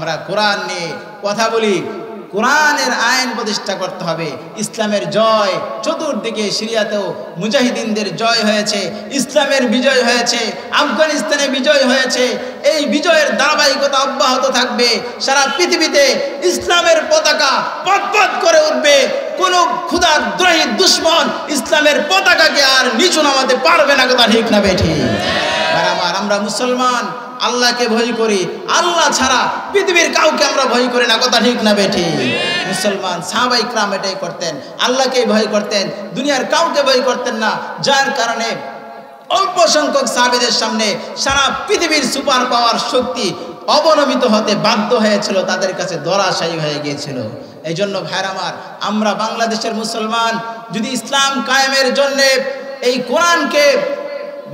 আমরা কোরআন নিয়ে কথা বলি। কোরআনের আইন প্রতিষ্ঠা করতে হবে। ইসলামের জয় চতুর্দিকে, সিরিয়াতেও মুজাহিদিনদের জয় হয়েছে, ইসলামের বিজয় হয়েছে, আফগানিস্তানে বিজয় হয়েছে। এই বিজয়ের ধারাবাহিকতা অব্যাহত থাকবে। সারা পৃথিবীতে ইসলামের পতাকা পথ করে উঠবে। কোন ক্ষুধাদ্রোহী দুশ্মন ইসলামের পতাকাকে আর নিচু নামাতে পারবে না। কথা ঠিক না বেঠিক? আমার আমরা মুসলমান, আল্লাহকে ভয় করি। আল্লাহ ছাড়া পৃথিবীর কাউকে আমরা ভয় করি না। কথা ঠিক না বেঠিক? মুসলমান সাহাবায়ে কিরাম এটাই করতেন, আল্লাহকেই ভয় করতেন, দুনিয়ার কাউকে ভয় করতেন না। যার কারণে অল্প সংখ্যক সাহাবীদের সামনে সারা পৃথিবীর সুপার পাওয়ার শক্তি অবনমিত হতে বাধ্য হয়েছিল, তাদের কাছে ধরাশায়ী হয়ে গিয়েছিল। এই জন্য ভাইরা আমার, আমরা বাংলাদেশের মুসলমান যদি ইসলাম কায়েমের জন্য এই কোরআনকে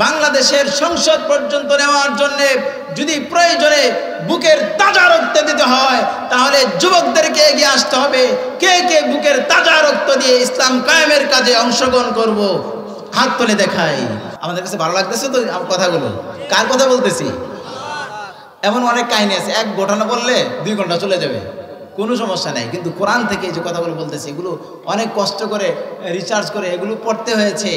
বাংলাদেশের সংসদ পর্যন্ত নেওয়ার জন্য যদি প্রয়োজনে বুকের তাজা রক্ত দিতে হয়, তাহলে যুবকদেরকে এগিয়ে আসতে হবে। কে কে বুকের তাজা রক্ত দিয়ে ইসলাম কায়েমের কাজে অংশগ্রহণ করব, হাত তুলে দেখাই। আমাদের কাছে ভালো লাগতেছে তো কথাগুলো? কার কথা বলতেছি? এমন অনেক কাহিনী আছে, এক ঘটনা বললে 2 ঘন্টা চলে যাবে, কোনো সমস্যা নাই। কিন্তু কোরআন থেকে যে কথাগুলো বলতেছি, এগুলো অনেক কষ্ট করে রিসার্চ করে এগুলো পড়তে হয়েছে।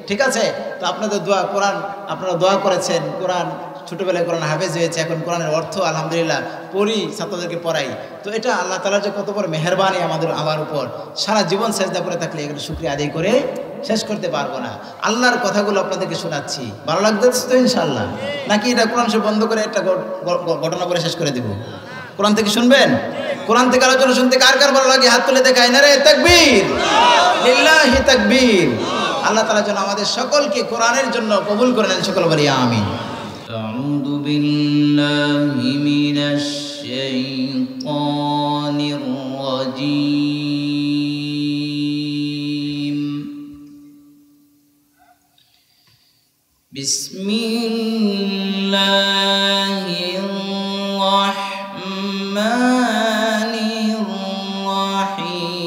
ঠিক আছে? তো আপনাদের দোয়া, কোরআন আপনারা দোয়া করেছেন, কোরআন ছোটোবেলায় কোরআন হাফেজ হয়েছে, এখন কোরআনের অর্থ আলহামদুলিল্লাহ পড়ি, ছাত্রদেরকে পড়াই। তো এটা আল্লাহ তাআলার যে কত বড় মেহেরবানি আমার উপর। সারা জীবন সেজদা করে থাকলে এগুলো শুকরিয়া আদায় করে শেষ করতে পারবো না। আল্লাহর কথাগুলো আপনাদেরকে শোনাচ্ছি, ভালো লাগতেছে তো ইনশাআল্লাহ? নাকি এটা কোরআন সব বন্ধ করে একটা ঘটনা করে শেষ করে দেব? কোরআন থেকে শুনবেন? কোরআন থেকে আলোচনা শুনতে কার কার ভালো লাগে হাত তুলে দেখায়। নারে তাকবীর, লিল্লাহি তাকবীর। আল্লাহ তাআলা যেন আমাদের সকলকে কোরআনের জন্য কবুল করে নেন। সকল বলি আমিন। আউযু বিল্লাহি মিনাশ শাইতানির রাজীম। বিসমিল্লাহির রাহমানির রাহিম।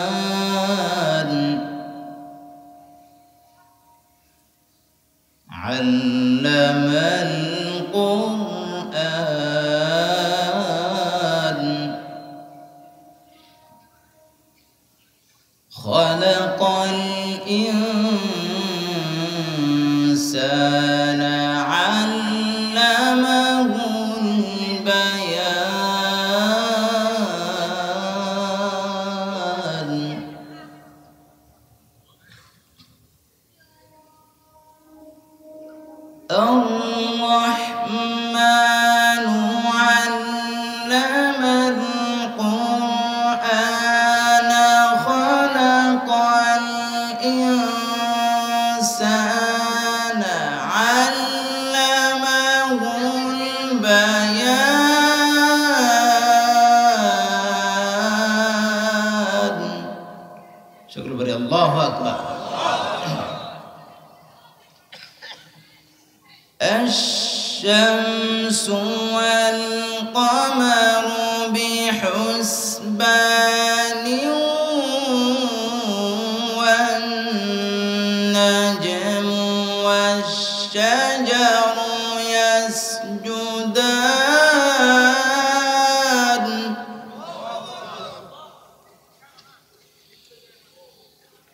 আর-রাহমান আল্লামাল কুরআন খালাকাল ইনসানা আল্লামাহুল বায়ান। আর-রাহমানু আল্লামাল কুরআনা খালাকাল ইনসানা আল্লামাহুল বায়ান। সকল বলি আল্লাহু আকবার। الشمس والقمر بحسبان والنجم والشجر يسجدان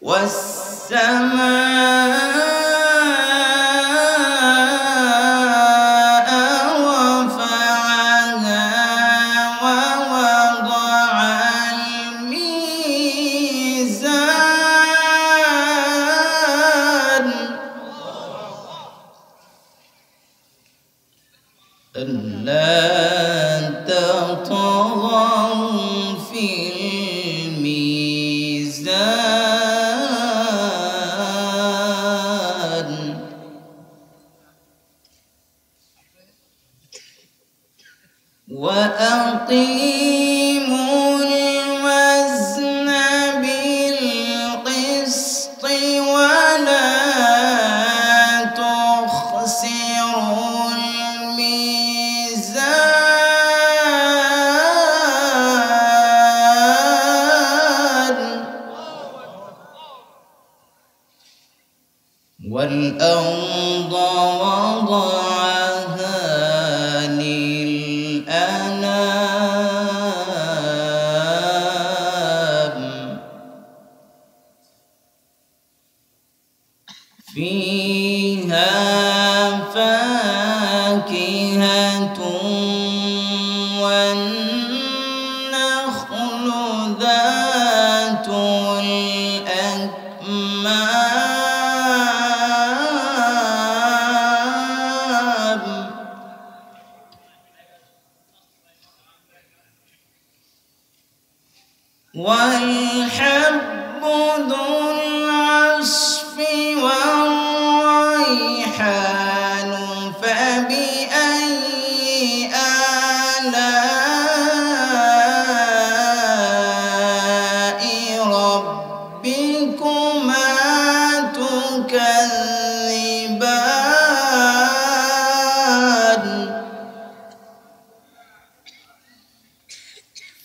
والسماء ألا تطغوا في الميزان والأرض وضعها للأنام فيها فاكهة والنخل ذات الأكمام والحب ذو العصف والريحان فبأي آلاء ربكما تكذبان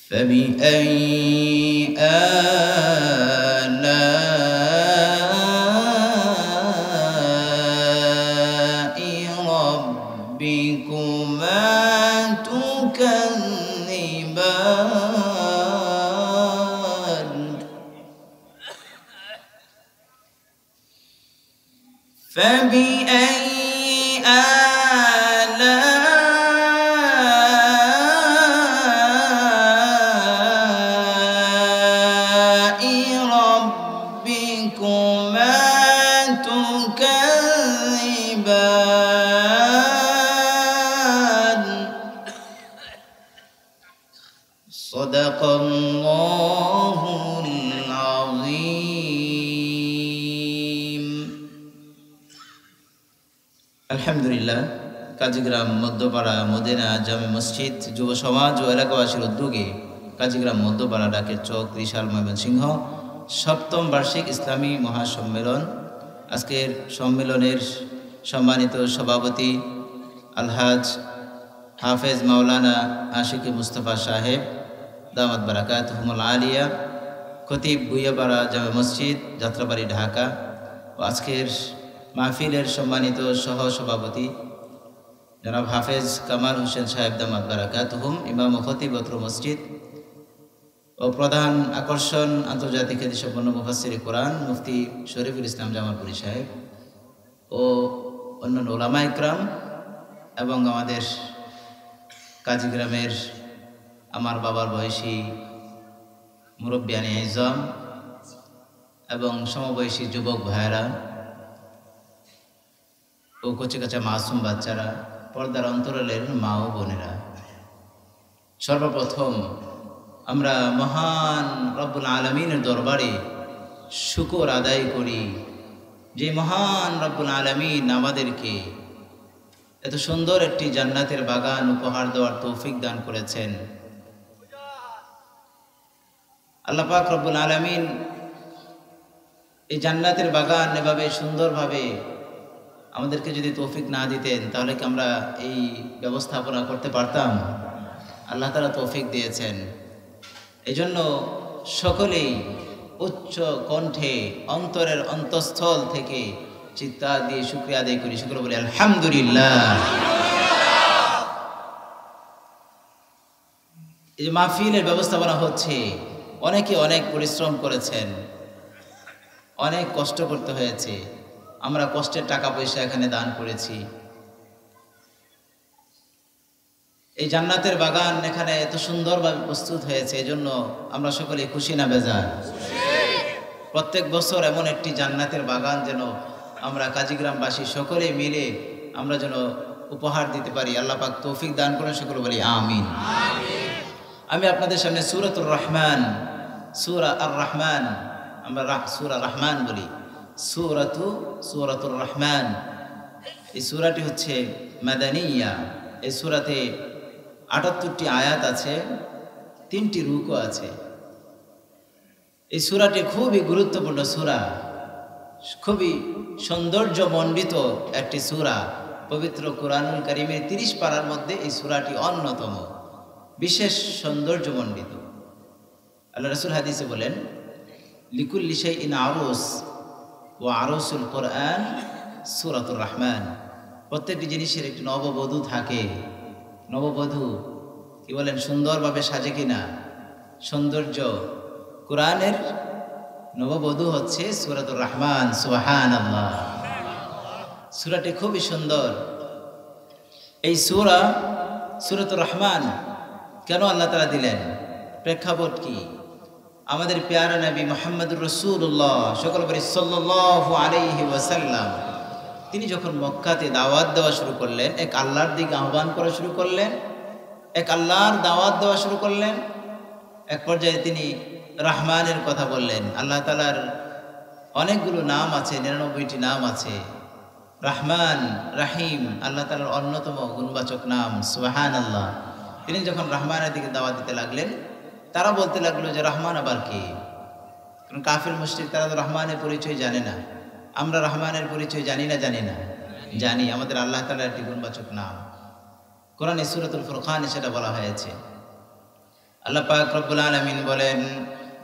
فبأي آلاء ربكما تكذبان فبأي آلاء ربكما تكذبان صدق الله العظيم আলহামদুলিল্লাহ, কাজীগ্রাম মধ্যপাড়া মদিনা জামে মসজিদ যুব সমাজ ও এলাকাবাসীর উদ্যোগে কাজীগ্রাম মধ্যপাড়া ডাকের চক ত্রিশাল ময়মনসিংহ ৭ম বার্ষিক ইসলামী মহাসম্মেলন। আজকের সম্মেলনের সম্মানিত সভাপতি আলহাজ হাফেজ মাওলানা আশিকি মুস্তফা সাহেব দামাত বারাকাতুহুমুল আলিয়া, খতিব ভুইয়াপাড়া জামে মসজিদ যাত্রাবাড়ি ঢাকা, ও আজকের মাহফিলের সম্মানিত সহ সভাপতি জনাব হাফেজ কামাল হোসেন সাহেব দামাত বারাকাতুহুম, ইমাম ও খতিব অত্র মসজিদ, ও প্রধান আকর্ষণ আন্তর্জাতিক খ্যাতিসম্পন্ন মুফাসসির কোরআন মুফতি শরীফুল ইসলাম জামালপুরী সাহেব ও অন্যান্য ওলামা ইকরাম, এবং আমাদের কাজীগ্রামের আমার বাবার বয়সী মুরব্বিয়ানে আইজম এবং সমবয়সী যুবক ভাইয়েরা ও কচিকাচা মাসুম বাচ্চারা, পর্দার অন্তরালের মা ও বোনেরা, সর্বপ্রথম আমরা মহান রব্বুল আলামিনের দরবারে শুকর আদায় করি যে মহান রব্বুল আলামিন আমাদেরকে এত সুন্দর একটি জান্নাতের বাগান উপহার দেওয়ার তৌফিক দান করেছেন। আল্লাহ পাক রব্বুল আলামিন এই জান্নাতের বাগান এভাবে সুন্দরভাবে আমাদেরকে যদি তৌফিক না দিতেন তাহলে কি আমরা এই ব্যবস্থাপনা করতে পারতাম? আল্লাহ তাআলা তৌফিক দিয়েছেন। এজন্য সকলেই উচ্চ কণ্ঠে অন্তরের অন্তঃস্থল থেকে চিৎকার দিয়ে শুকরিয়া আদায় করি, সকলে বলি আলহামদুলিল্লাহ। এই যে মাহফিলের ব্যবস্থাপনা হচ্ছে, অনেকে অনেক পরিশ্রম করেছেন, অনেক কষ্ট করতে হয়েছে, আমরা কষ্টের টাকা পয়সা এখানে দান করেছি। এই জান্নাতের বাগান এখানে এত সুন্দরভাবে প্রস্তুত হয়েছে, এজন্য আমরা সকলে খুশি না বেজার? প্রত্যেক বছর এমন একটি জান্নাতের বাগান যেন আমরা কাজীগ্রামবাসী সকলে মিলে আমরা যেন উপহার দিতে পারি, আল্লাহ পাক তৌফিক দান করেন, সকলে বলি আমিন। আমি আপনাদের সামনে সূরাতুর রহমান, সূরা আর রহমান, আমরা সূরা রহমান বলি, সূরাতুর রহমান। এই সূরাটি হচ্ছে মাদানিয়া। এই সূরাতে ৭৮টি আয়াত আছে, 3টি রুকু আছে। এই সূরাটি খুবই গুরুত্বপূর্ণ সূরা, খুবই সৌন্দর্যমণ্ডিত একটি সূরা। পবিত্র কুরআনুল কারীমের 30 পারার মধ্যে এই সূরাটি অন্যতম, বিশেষ সৌন্দর্যমণ্ডিত। আল্লাহ রাসূল হাদিসে বলেন, লিকুল্লি শাইইন আরুস ওয়া আরুসুল কুরআন সূরাতুর রহমান। প্রত্যেকটি জিনিসের একটি নববধূ থাকে। নববধূ কি বলেন, সুন্দরভাবে সাজে কিনা? সৌন্দর্য। কোরআনের নববধূ হচ্ছে সূরাতুর রহমান। সুবহানাল্লাহ। সূরাটি খুবই সুন্দর। এই সূরাতুর রহমান কেন আল্লাহ তাআলা দিলেন? প্রেক্ষাপট কি? আমাদের প্যারা নবী মুহাম্মদুর রাসূলুল্লাহ সকল বলি সাল্লাল্লাহু আলাইহি ওয়াসাল্লাম, তিনি যখন মক্কাতে দাওয়াত দেওয়া শুরু করলেন, এক আল্লাহর দিকে আহ্বান করা শুরু করলেন, এক আল্লাহর দাওয়াত দেওয়া শুরু করলেন, এক পর্যায়ে তিনি রহমানের কথা বললেন। আল্লাহ তাআলার অনেকগুলো নাম আছে, 99টি নাম আছে। রহমান, রাহিম আল্লাহ তাআলার অন্যতম গুণবাচক নাম। সুবহানাল্লাহ। তিনি যখন রহমানের দিকে দাওয়াত দিতে লাগলেন, তারা বলতে লাগলো যে রহমান আবার কি? কারণ কাফির মুশরিক তারা তো রহমানের পরিচয় জানে না। আমরা রহমানের পরিচয় জানি না? জানি। আমাদের আল্লাহ তাআলার একটি গুণবাচক নাম। কোরআনে সূরাতুল ফুরকানে সেটা বলা হয়েছে। আল্লাহ পাক রব্বুল আলামিন বলেন,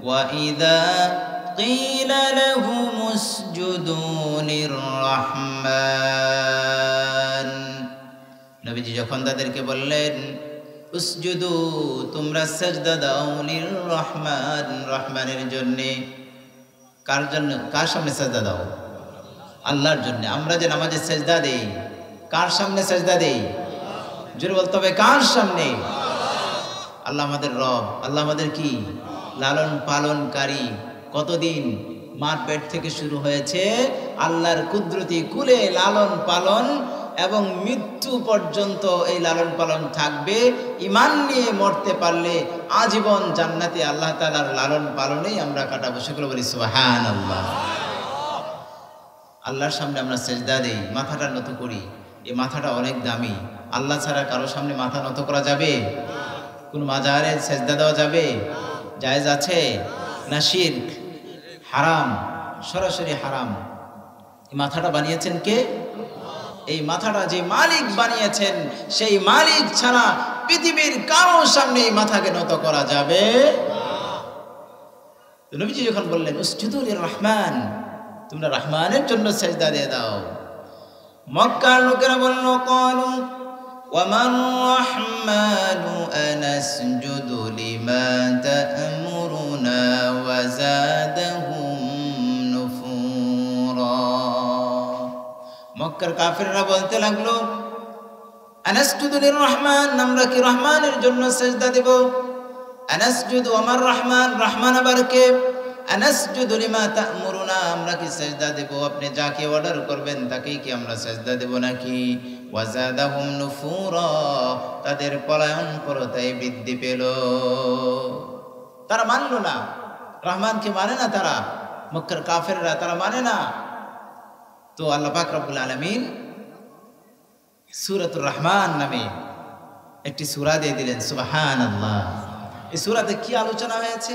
ওয়া ইযা ক্বিলা লাহুমুসজুদু লিররহমান, নবীজি যখন তাদেরকে বললেন উসজুদু, তোমরা সাজদা দাও, লিররহমান, রহমানের জন্য। কার জন্য? কার সামনে সাজদা দাও? আল্লাহর জন্য। আমরা যে নামাজে সাজদা দেই, কার সামনে সাজদা দেই? জোরে বলতে হবে, কার সামনে? আল্লাহ আমাদের রব, আল্লাহ আমাদের কি? লালন পালনকারী। কতদিন? মার পেট থেকে শুরু হয়েছে আল্লাহর কুদরতি কুলে লালন পালন, এবং মৃত্যু পর্যন্ত এই লালন পালন থাকবে। ঈমান নিয়ে মরতে পারলে আজীবন জান্নাতে আল্লাহ তাআলার লালন পালনেই আমরা কাটাবো। সকলে বলি সুবহানাল্লাহ। আল্লাহর সামনে আমরা সেজদা দেই, মাথাটা নত করি। এই মাথাটা অনেক দামি। আল্লাহ ছাড়া কারো সামনে মাথা নত করা যাবে? কোন মাজারে সেজদা দেওয়া যাবে? জায়েজ আছে না? শিরক, হারাম, সরাসরি হারাম। এই মাথাটা বানিয়েছেন কে? এই মাথাটা যে মালিক বানিয়েছেন, সেই মালিক ছাড়া পৃথিবীর কারো সামনে এই মাথাকে নত করা যাবে? তো নবীজি যখন বললেন উসজুদু লিররহমান, তোমরা রহমানের জন্য সেজদা দিয়ে দাও, মক্কার লোকেরা বলল ক্বালু ওয়া মান রাহমানু আনাসজুদু লিমা তা'মুরুনা ওয়া যাদাহুম নুফুরা। মক্কার কাফিররা বলতে লাগলো আনাসজুদু লিররহমান, আমরা কি রহমানের জন্য সেজদা দেব? আনাসজুদু, আমার রহমান, রহমান আবার কে? আনাসজুদু লিমা তা'মুরুনা, আমরা কি সেজদা দেব? আপনি যাকে অর্ডার করবেন তাকেই কি আমরা সেজদা দেব নাকি? ওয়া যাদাহুম নুফুরা, তাদের পলায়ন করতাই বৃদ্ধি পেল। তারা মানলো না, রহমানকে মানে না তারা। মক্কার কাফেররা তারা মানে না। তো আল্লাহ পাক রব্বুল আলামিন সূরাতুর রহমান নামে একটি সূরা দিয়ে দিলেন। সুবহানাল্লাহ। এই সূরাতে কি আলোচনা হয়েছে?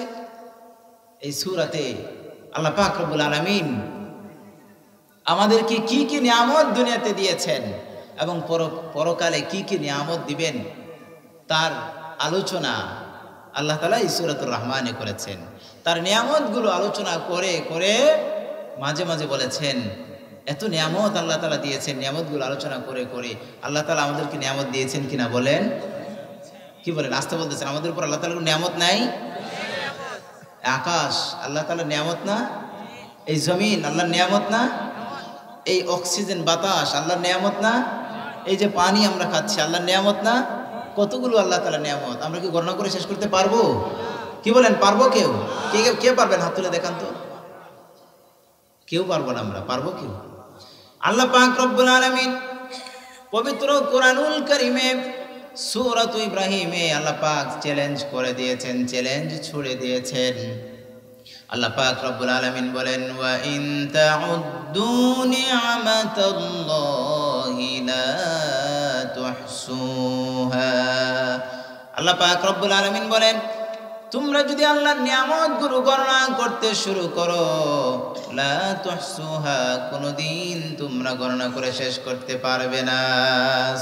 এই সূরাতে আল্লাহ পাক রব্বুল আলামিন আমাদেরকে কি কি নিয়ামত দুনিয়াতে দিয়েছেন এবং পরকালে কি কি নিয়ামত দিবেন তার আলোচনা আল্লাহ তাআলা এই সূরাতুর রহমানে করেছেন। তার নিয়ামতগুলো আলোচনা করে করে মাঝে মাঝে বলেছেন এত নিয়ামত আল্লাহ তাআলা দিয়েছেন। নিয়ামতগুলো আলোচনা করে করে আল্লাহ তাআলা আমাদেরকে নিয়ামত দিয়েছেন কিনা বলেন? কি বলেন? আসতে বলতেছেন, আমাদের উপর আল্লাহ তাআলার নিয়ামত নাই? আকাশ আল্লাহ তাআলার নিয়ামত না? এই জমিন আল্লাহর নিয়ামত না? এই অক্সিজেন বাতাস আল্লাহর নিয়ামত না? এই যে পানি আমরা খাচ্ছি আল্লাহর নিয়ামত না? কতগুলো আল্লাহ তাআলার নিয়ামত, আমরা কি গণনা করে শেষ করতে পারবো? কি বলেন, পারবো? কেউ কে পারবেন? হাত তুলে দেখান তো। কেউ পারবো না। আমরা পারবো কেউ? আল্লাহ পাক রব্বুল আলামিন পবিত্র কোরআনুল কারীমে সূরাত ইব্রাহিমে আল্লাহ পাক চ্যালেঞ্জ করে দিয়েছেন, চ্যালেঞ্জ ছুড়ে দিয়েছেন। আল্লাহ পাক রব্বুল আলামিন বলেন ওয়া ইন তাউদ্দু নি'মাতাল্লাহি লা তুহসুহা। আল্লাহ পাক রব্বুল আলামিন বলেন তোমরা যদি আল্লাহর নিয়ামতগুলো গণনা করতে শুরু করো, লা তুহসুহা, কোনদিন তোমরা গণনা করে শেষ করতে পারবে না।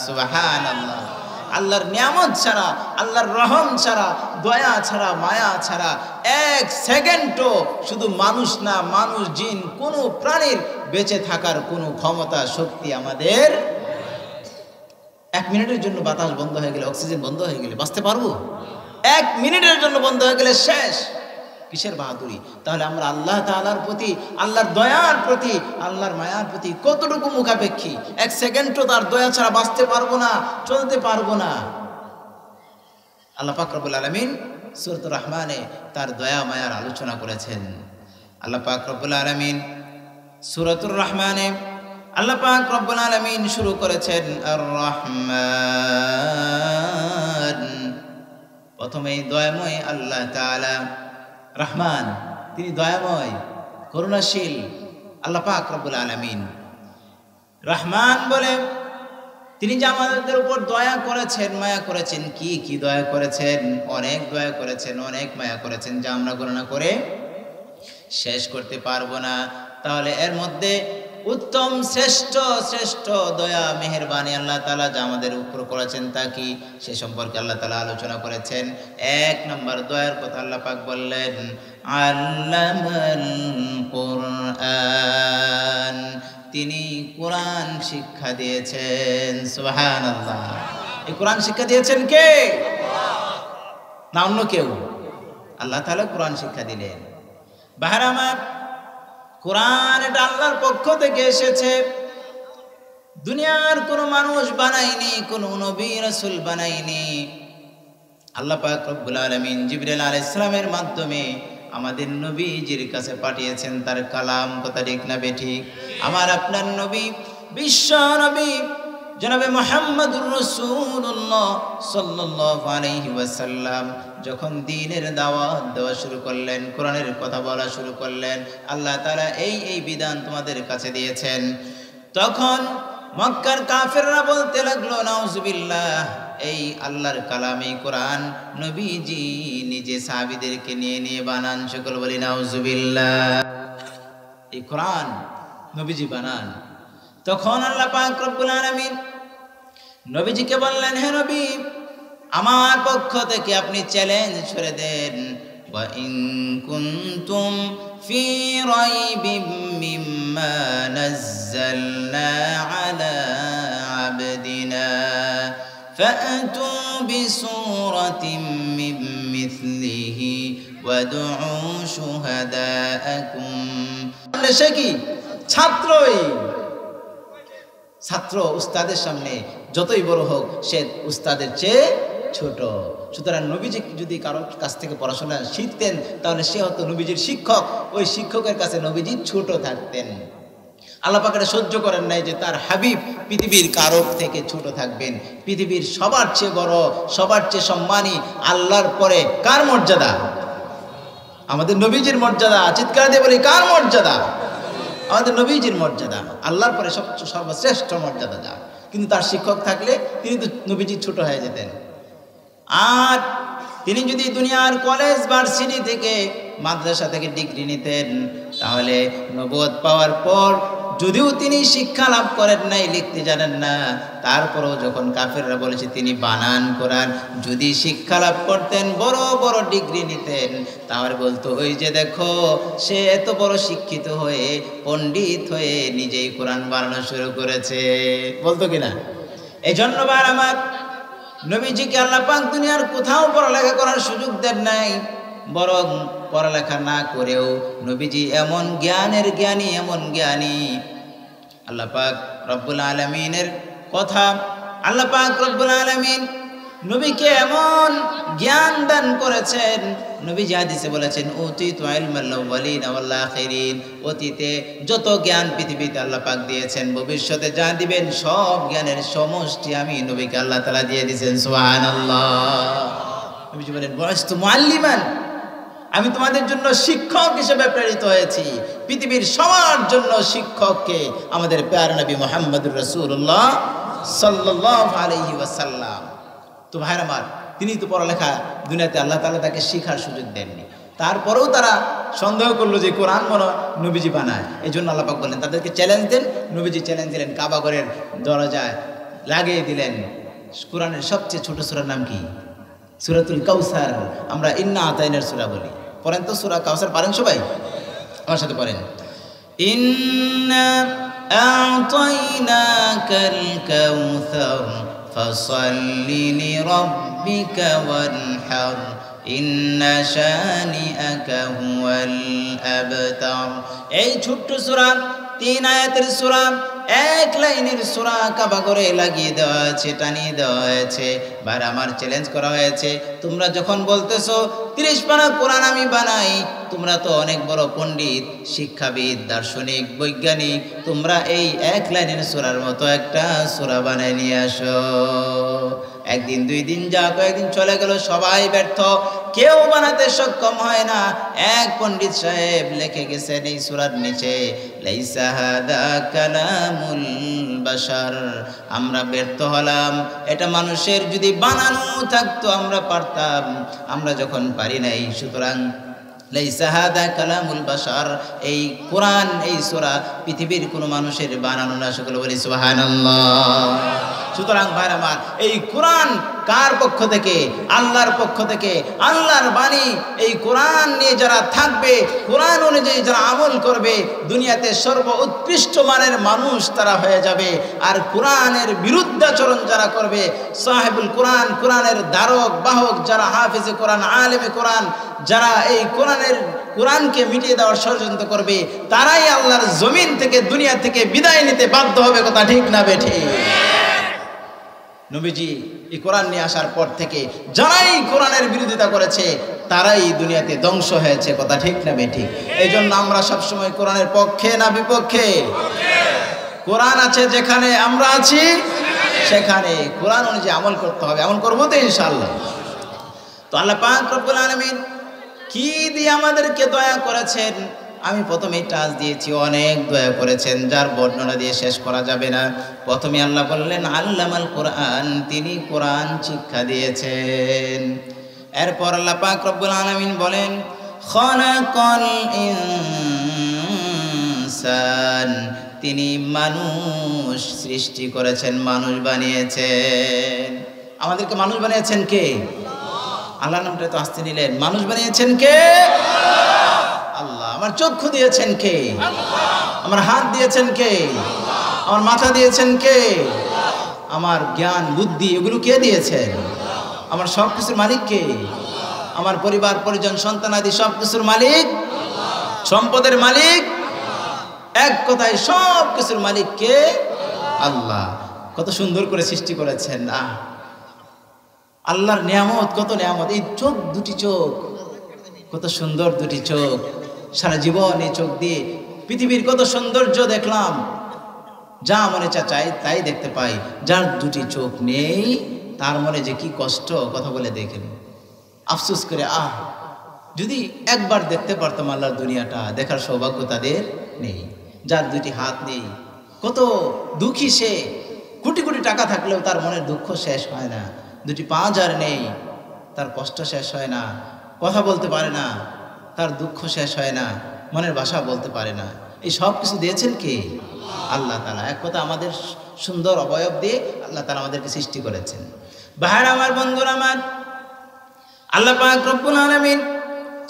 সুবহানাল্লাহ। আল্লাহর নিয়ামত ছাড়া, আল্লাহর রহম ছাড়া, দয়া ছাড়া, মায়া ছাড়া এক সেকেন্ডও শুধু মানুষ না, মানুষ জিন কোনো প্রাণীর বেঁচে থাকার কোনো ক্ষমতা শক্তি আমাদের। 1 মিনিটের জন্য বাতাস বন্ধ হয়ে গেলে, অক্সিজেন বন্ধ হয়ে গেলে বাঁচতে পারবো? 1 মিনিটের জন্য বন্ধ হয়ে গেলে শেষ। কিসের বাহাদুরি? তাহলে আমরা আল্লাহ তাআলার প্রতি, আল্লাহর দয়ার প্রতি, আল্লাহর মায়ার প্রতি কতটুকু মুখাপেক্ষী? 1 সেকেন্ডও তার দয়া ছাড়া বাঁচতে পারবো না, চলতে পারবো না। আল্লাহ পাক রব্বুল আলামিন সূরাতুর রহমানে তার দয়া মায়ার আলোচনা করেছেন। আল্লাহ পাক রব্বুল আলামিন সূরাতুর রহমানে আল্লাহ পাক রব্বুল আলামিন শুরু করেছেন আর রহমান। প্রথমেই দয়াময় আল্লাহ তাআলা রহমান, তিনি দয়াময়, করুণাশীল আল্লাহ পাক রব্বুল আলামিন। রহমান বলে তিনি যে আমাদের উপর দয়া করেছেন, মায়া করেছেন, কি কি দয়া করেছেন, অনেক দয়া করেছেন, অনেক মায়া করেছেন, যা আমরা গণনা করে শেষ করতে পারবো না। তাহলে এর মধ্যে উত্তম শ্রেষ্ঠ শ্রেষ্ঠ দয়া মেহেরবানি আল্লাহ তাআলা যা আমাদের উপর করেছেন তা কি, সে সম্পর্কে আল্লাহ তাআলা আলোচনা করেছেন। 1 নম্বর দয়ার কথা আল্লাহ পাক বললেন আল্লামাল কুরআন, তিনি কোরআন শিক্ষা দিয়েছেন। সুবহানাল্লাহ। এই কোরআন শিক্ষা দিয়েছেন কে? না অন্য কেউ? আল্লাহ তাআলা কোরআন শিক্ষা দিলেন। বাহার আমার, কোরআন এটা আল্লাহর পক্ষ থেকে এসেছে। দুনিয়ার কোনো মানুষ বানায়নি, কোনো নবী রাসূল বানায়নি। আল্লাহ পাক রব্বুল আলামিন জিবরাইল আলাইহিস সালামের মাধ্যমে আমাদের নবীজির কাছে পাঠিয়েছেন তার কালাম। কথা ঠিক না বেঠিক? আমার আপনার নবী, বিশ্ব নবী জনাবে মুহাম্মদুর রাসূলুল্লাহ সাল্লাল্লাহু আলাইহি ওয়াসাল্লাম যখন দ্বীনের দাওয়াত দেওয়া শুরু করলেন, কোরআনের কথা বলা শুরু করলেন, আল্লাহ তাআলা এই বিধান তোমাদের কাছে দিয়েছেন, তখন মক্কার কাফেররা বলতে লাগলো নাউজুবিল্লাহ, এই আল্লাহর কালাম, এই কোরআন নবীজি নিজে সাহাবীদেরকে নিয়ে নিয়ে বানান। সকল বলি নাউজুবিল্লাহ। এই কোরআন নবীজি বানান। তখন আল্লাহ পাক রব্বুল আলামিন নবীজিকে বললেন, হে নবী, আমার পক্ষ থেকে আপনি চ্যালেঞ্জ ছুড়ে দেন, ওয়া ইন কুনতুম ফি রাইবিম মিম্মা নাযালনা আলা আবদিনা ফাআতু বিসূরাতিন মিন মিথলিহি ওয়াদউ শুহাদাআকুম। সে কি? ছাত্রই। ছাত্র উস্তাদের সামনে যতই বড় হোক সে উস্তাদের চেয়ে ছোট। সুতরাং নবীজি যদি কারোর কাছ থেকে পড়াশোনা শিখতেন তাহলে সে হতো নবীজির শিক্ষক, ওই শিক্ষকের কাছে নবীজি ছোট থাকতেন। আল্লাহ পাক এটা সহ্য করেন নাই যে তার হাবিব পৃথিবীর কারোর থেকে ছোট থাকবেন। পৃথিবীর সবার চেয়ে বড়, সবার চেয়ে সম্মানী আল্লাহর পরে কার মর্যাদা? আমাদের নবীজির মর্যাদা। চিৎকার দিয়ে বলি কার মর্যাদা? আমাদের নবীজির মর্যাদা। আল্লাহর পরে সবচেয়ে সর্বশ্রেষ্ঠ মর্যাদা যা। কিন্তু তার শিক্ষক থাকলে তিনি তো নবীজি ছোট হয়ে যেতেন। আর তিনি যদি দুনিয়ার কলেজ ভার্সিটি থেকে, মাদ্রাসা থেকে ডিগ্রি নিতেন, তাহলে নবুয়ত পাওয়ার পর যদিও তিনি শিক্ষা লাভ করেন নাই, লিখতে জানেন না, তারপরেও যখন কাফেররা বলেছে তিনি বানান কোরআন, যদি শিক্ষা লাভ করতেন, বড় বড় ডিগ্রি নিতেন, তাহলে বলতো ওই যে দেখো সে এত বড় শিক্ষিত হয়ে, পণ্ডিত হয়ে নিজেই কোরআন বানানো শুরু করেছে, বলতো কিনা? এই জন্য বার আমার নবীজিকে আল্লাহ পাক দুনিয়ার কোথাও পড়ালেখা করার সুযোগ দেন নাই, বরং পড়ালেখা না করেও নবীজি এমন জ্ঞানের জ্ঞানী, এমন জ্ঞানী। আল্লাহ পাক রব্বুল আলামিনের কথা, আল্লাহ পাক রব্বুল আলামিন নবীকে এমন জ্ঞান দান করেছেন। নবীজি হাদিসে বলেছেন উতিতু ইলমাল আউয়ালিন ওয়াল আখিরিন, অতীতে যত জ্ঞান পৃথিবীতে আল্লাহ পাক দিয়েছেন, ভবিষ্যতে যা দিবেন সব জ্ঞানের সমষ্টি আমি নবীকে আল্লাহ তাআলা দিয়ে দিয়েছেন। সুবহানাল্লাহ। নবীজি বলেন বুইস্তু মুআল্লিমান, আমি তোমাদের জন্য শিক্ষক হিসেবে প্রেরিত হয়েছি। পৃথিবীর সবার জন্য শিক্ষককে আমাদের প্যারা নবী মুহাম্মদুর রাসূলুল্লাহ সাল্লাল্লাহু আলাইহি ওয়াসাল্লাম। তো ভাইরা আমার, তিনি তো পড়ালেখা দুনিয়াতে আল্লাহ তাআলা তাকে শেখার সুযোগ দেননি, তারপরেও তারা সন্দেহ করলো যে কোরআন মনে নবীজি বানায়। এই জন্য আল্লাহ পাক বললেন তাদেরকে চ্যালেঞ্জ দেন। নবীজি চ্যালেঞ্জ দিলেন, কাবা ঘরের দরজায় লাগিয়ে দিলেন কোরআনের সবচেয়ে ছোট সূরার নাম কি? সূরাতুল কাউসার। আমরা ইন্না আতাইনার সূরা বলি। পড়েন তো সূরা কাউসার, পারেন সবাই? আমার সাথে পড়েন। ইন্না আ'তাইনাকাল কাউসার ফাসাল্লি লিরাব্বিকা ওয়ানহার ইন্না শানিআকা হুয়াল আবতার। এই ছোট্ট সূরা 3 আয়াতের সূরা, এক লাইনের সূরা কাবা করে লাগিয়ে দেওয়া হয়েছে, টানিয়ে দেওয়া হয়েছে। বার আমার চ্যালেঞ্জ করা হয়েছে, তোমরা যখন বলতেছো 30 পারা কোরআন আমি বানাই, তোমরা তো অনেক বড় পণ্ডিত, শিক্ষাবিদ, দার্শনিক, বৈজ্ঞানিক, তোমরা এই এক লাইনের সূরার মতো একটা সূরা বানায় নিয়ে আসো। একদিন 2 দিন যা কয়েকদিন চলে গেল, সবাই ব্যর্থ, কেউ বানাতে সক্ষম হয় না। এক পণ্ডিত সাহেব লিখে গেছেন এই সূরার নিচে, লাইসা হাদা কালামুল বাশার। আমরা ব্যর্থ হলাম, এটা মানুষের যদি বানানো থাকতো আমরা পারতাম, আমরা যখন পারি নাই, সুতরাং লাইসা হাদা কালামুল বাশার, এই কোরআন, এই সূরা পৃথিবীর কোনো মানুষের বানানো না। সকলে বলি সুবহানাল্লাহ। সুতরাং ভাই আমার, এই কোরআন কার পক্ষ থেকে? আল্লাহর পক্ষ থেকে, আল্লাহর বাণী। এই কোরআন নিয়ে যারা থাকবে, কোরআন অনুযায়ী যারা আমল করবে, দুনিয়াতে সর্ব উৎকৃষ্ট মানের মানুষ তারা হয়ে যাবে। আর কোরআনের বিরুদ্ধাচরণ যারা করবে, সাহেবুল কোরআন, কোরআনের ধারক বাহক যারা, হাফিজে কোরআন, আলেমে কোরআন, যারা এই কোরআনকে মিটিয়ে দেওয়ার ষড়যন্ত্র করবে, তারাই আল্লাহর জমিন থেকে, দুনিয়া থেকে বিদায় নিতে বাধ্য হবে। কথা ঠিক না বেঠিক? নবীজি এই কোরআন নিয়ে আসার পর থেকে যারাই কোরআনের বিরোধিতা করেছে তারাই দুনিয়াতে ধ্বংস হয়েছে। কথা ঠিক না বেঠিক? এই জন্য আমরা সবসময় কোরআনের পক্ষে না বিপক্ষে? কোরআন আছে যেখানে, আমরা আছি সেখানে। কোরআন অনুযায়ী আমল করতে হবে। আমল করবো তো ইনশাআল্লাহ। তো আল্লাহ পাক রব্বুল আলামিন কি দিয়ে আমাদেরকে দয়া করেছেন, আমি প্রথমেই টাচ দিয়েছি, অনেক দয়া করেছেন যার বর্ণনা দিয়ে শেষ করা যাবে না। প্রথমে আল্লাহ বললেন আল্লামাল কোরআন, তিনি কোরআন শিক্ষা দিয়েছেন। এরপর আল্লাহ পাক রব্বুল আলামিন বলেন খালাকাল ইনসান, তিনি মানুষ সৃষ্টি করেছেন, মানুষ বানিয়েছেন। আমাদেরকে মানুষ বানিয়েছেন কে? আল্লাহ নামটা তো আসতে নিলেন। মানুষ বানিয়েছেন কে? আল্লাহ। আমার চক্ষু দিয়েছেন কে? আমার হাত দিয়েছেন কে? আমার মাথা দিয়েছেন কে? আমার জ্ঞান বুদ্ধি এগুলো কে দিয়েছেন? আমার সব কিছুর মালিক কে? আমার পরিবার পরিজন সন্তানাদি সব কিছুর মালিক, সম্পদের মালিক, এক কথায় সব কিছুর মালিক কে? আল্লাহ। কত সুন্দর করে সৃষ্টি করেছেন। আল্লাহর নিয়ামত, কত নিয়ামত। এই চোখ, দুটি চোখ, কত সুন্দর দুটি চোখ। সারা জীবন এই চোখ দিয়ে পৃথিবীর কত সৌন্দর্য দেখলাম, যা মনে চাই তাই দেখতে পাই। যার দুটি চোখ নেই তার মনে যে কি কষ্ট, কথা বলে দেখেন, আফসোস করে যদি একবার দেখতে পারতাম আল্লাহর দুনিয়াটা, দেখার সৌভাগ্য তাদের নেই। যার দুটি হাত নেই কত দুঃখী সে, কোটি কোটি টাকা থাকলেও তার মনের দুঃখ শেষ হয় না। দুটি পা যার নেই তার কষ্ট শেষ হয় না, কথা বলতে পারে না, তার দুঃখ শেষ হয় না, মনের ভাষা বলতে পারে না। এই সব কিছু দিয়েছেন কে? আল্লাহ তাআলা। এক কথা আমাদের সুন্দর অবয়ব দিয়ে আল্লাহ তাআলা আমাদেরকে সৃষ্টি করেছেন। ভাইরা আমার, বন্ধুরা আমার, আল্লাহ পাক রব্বুল আলামিন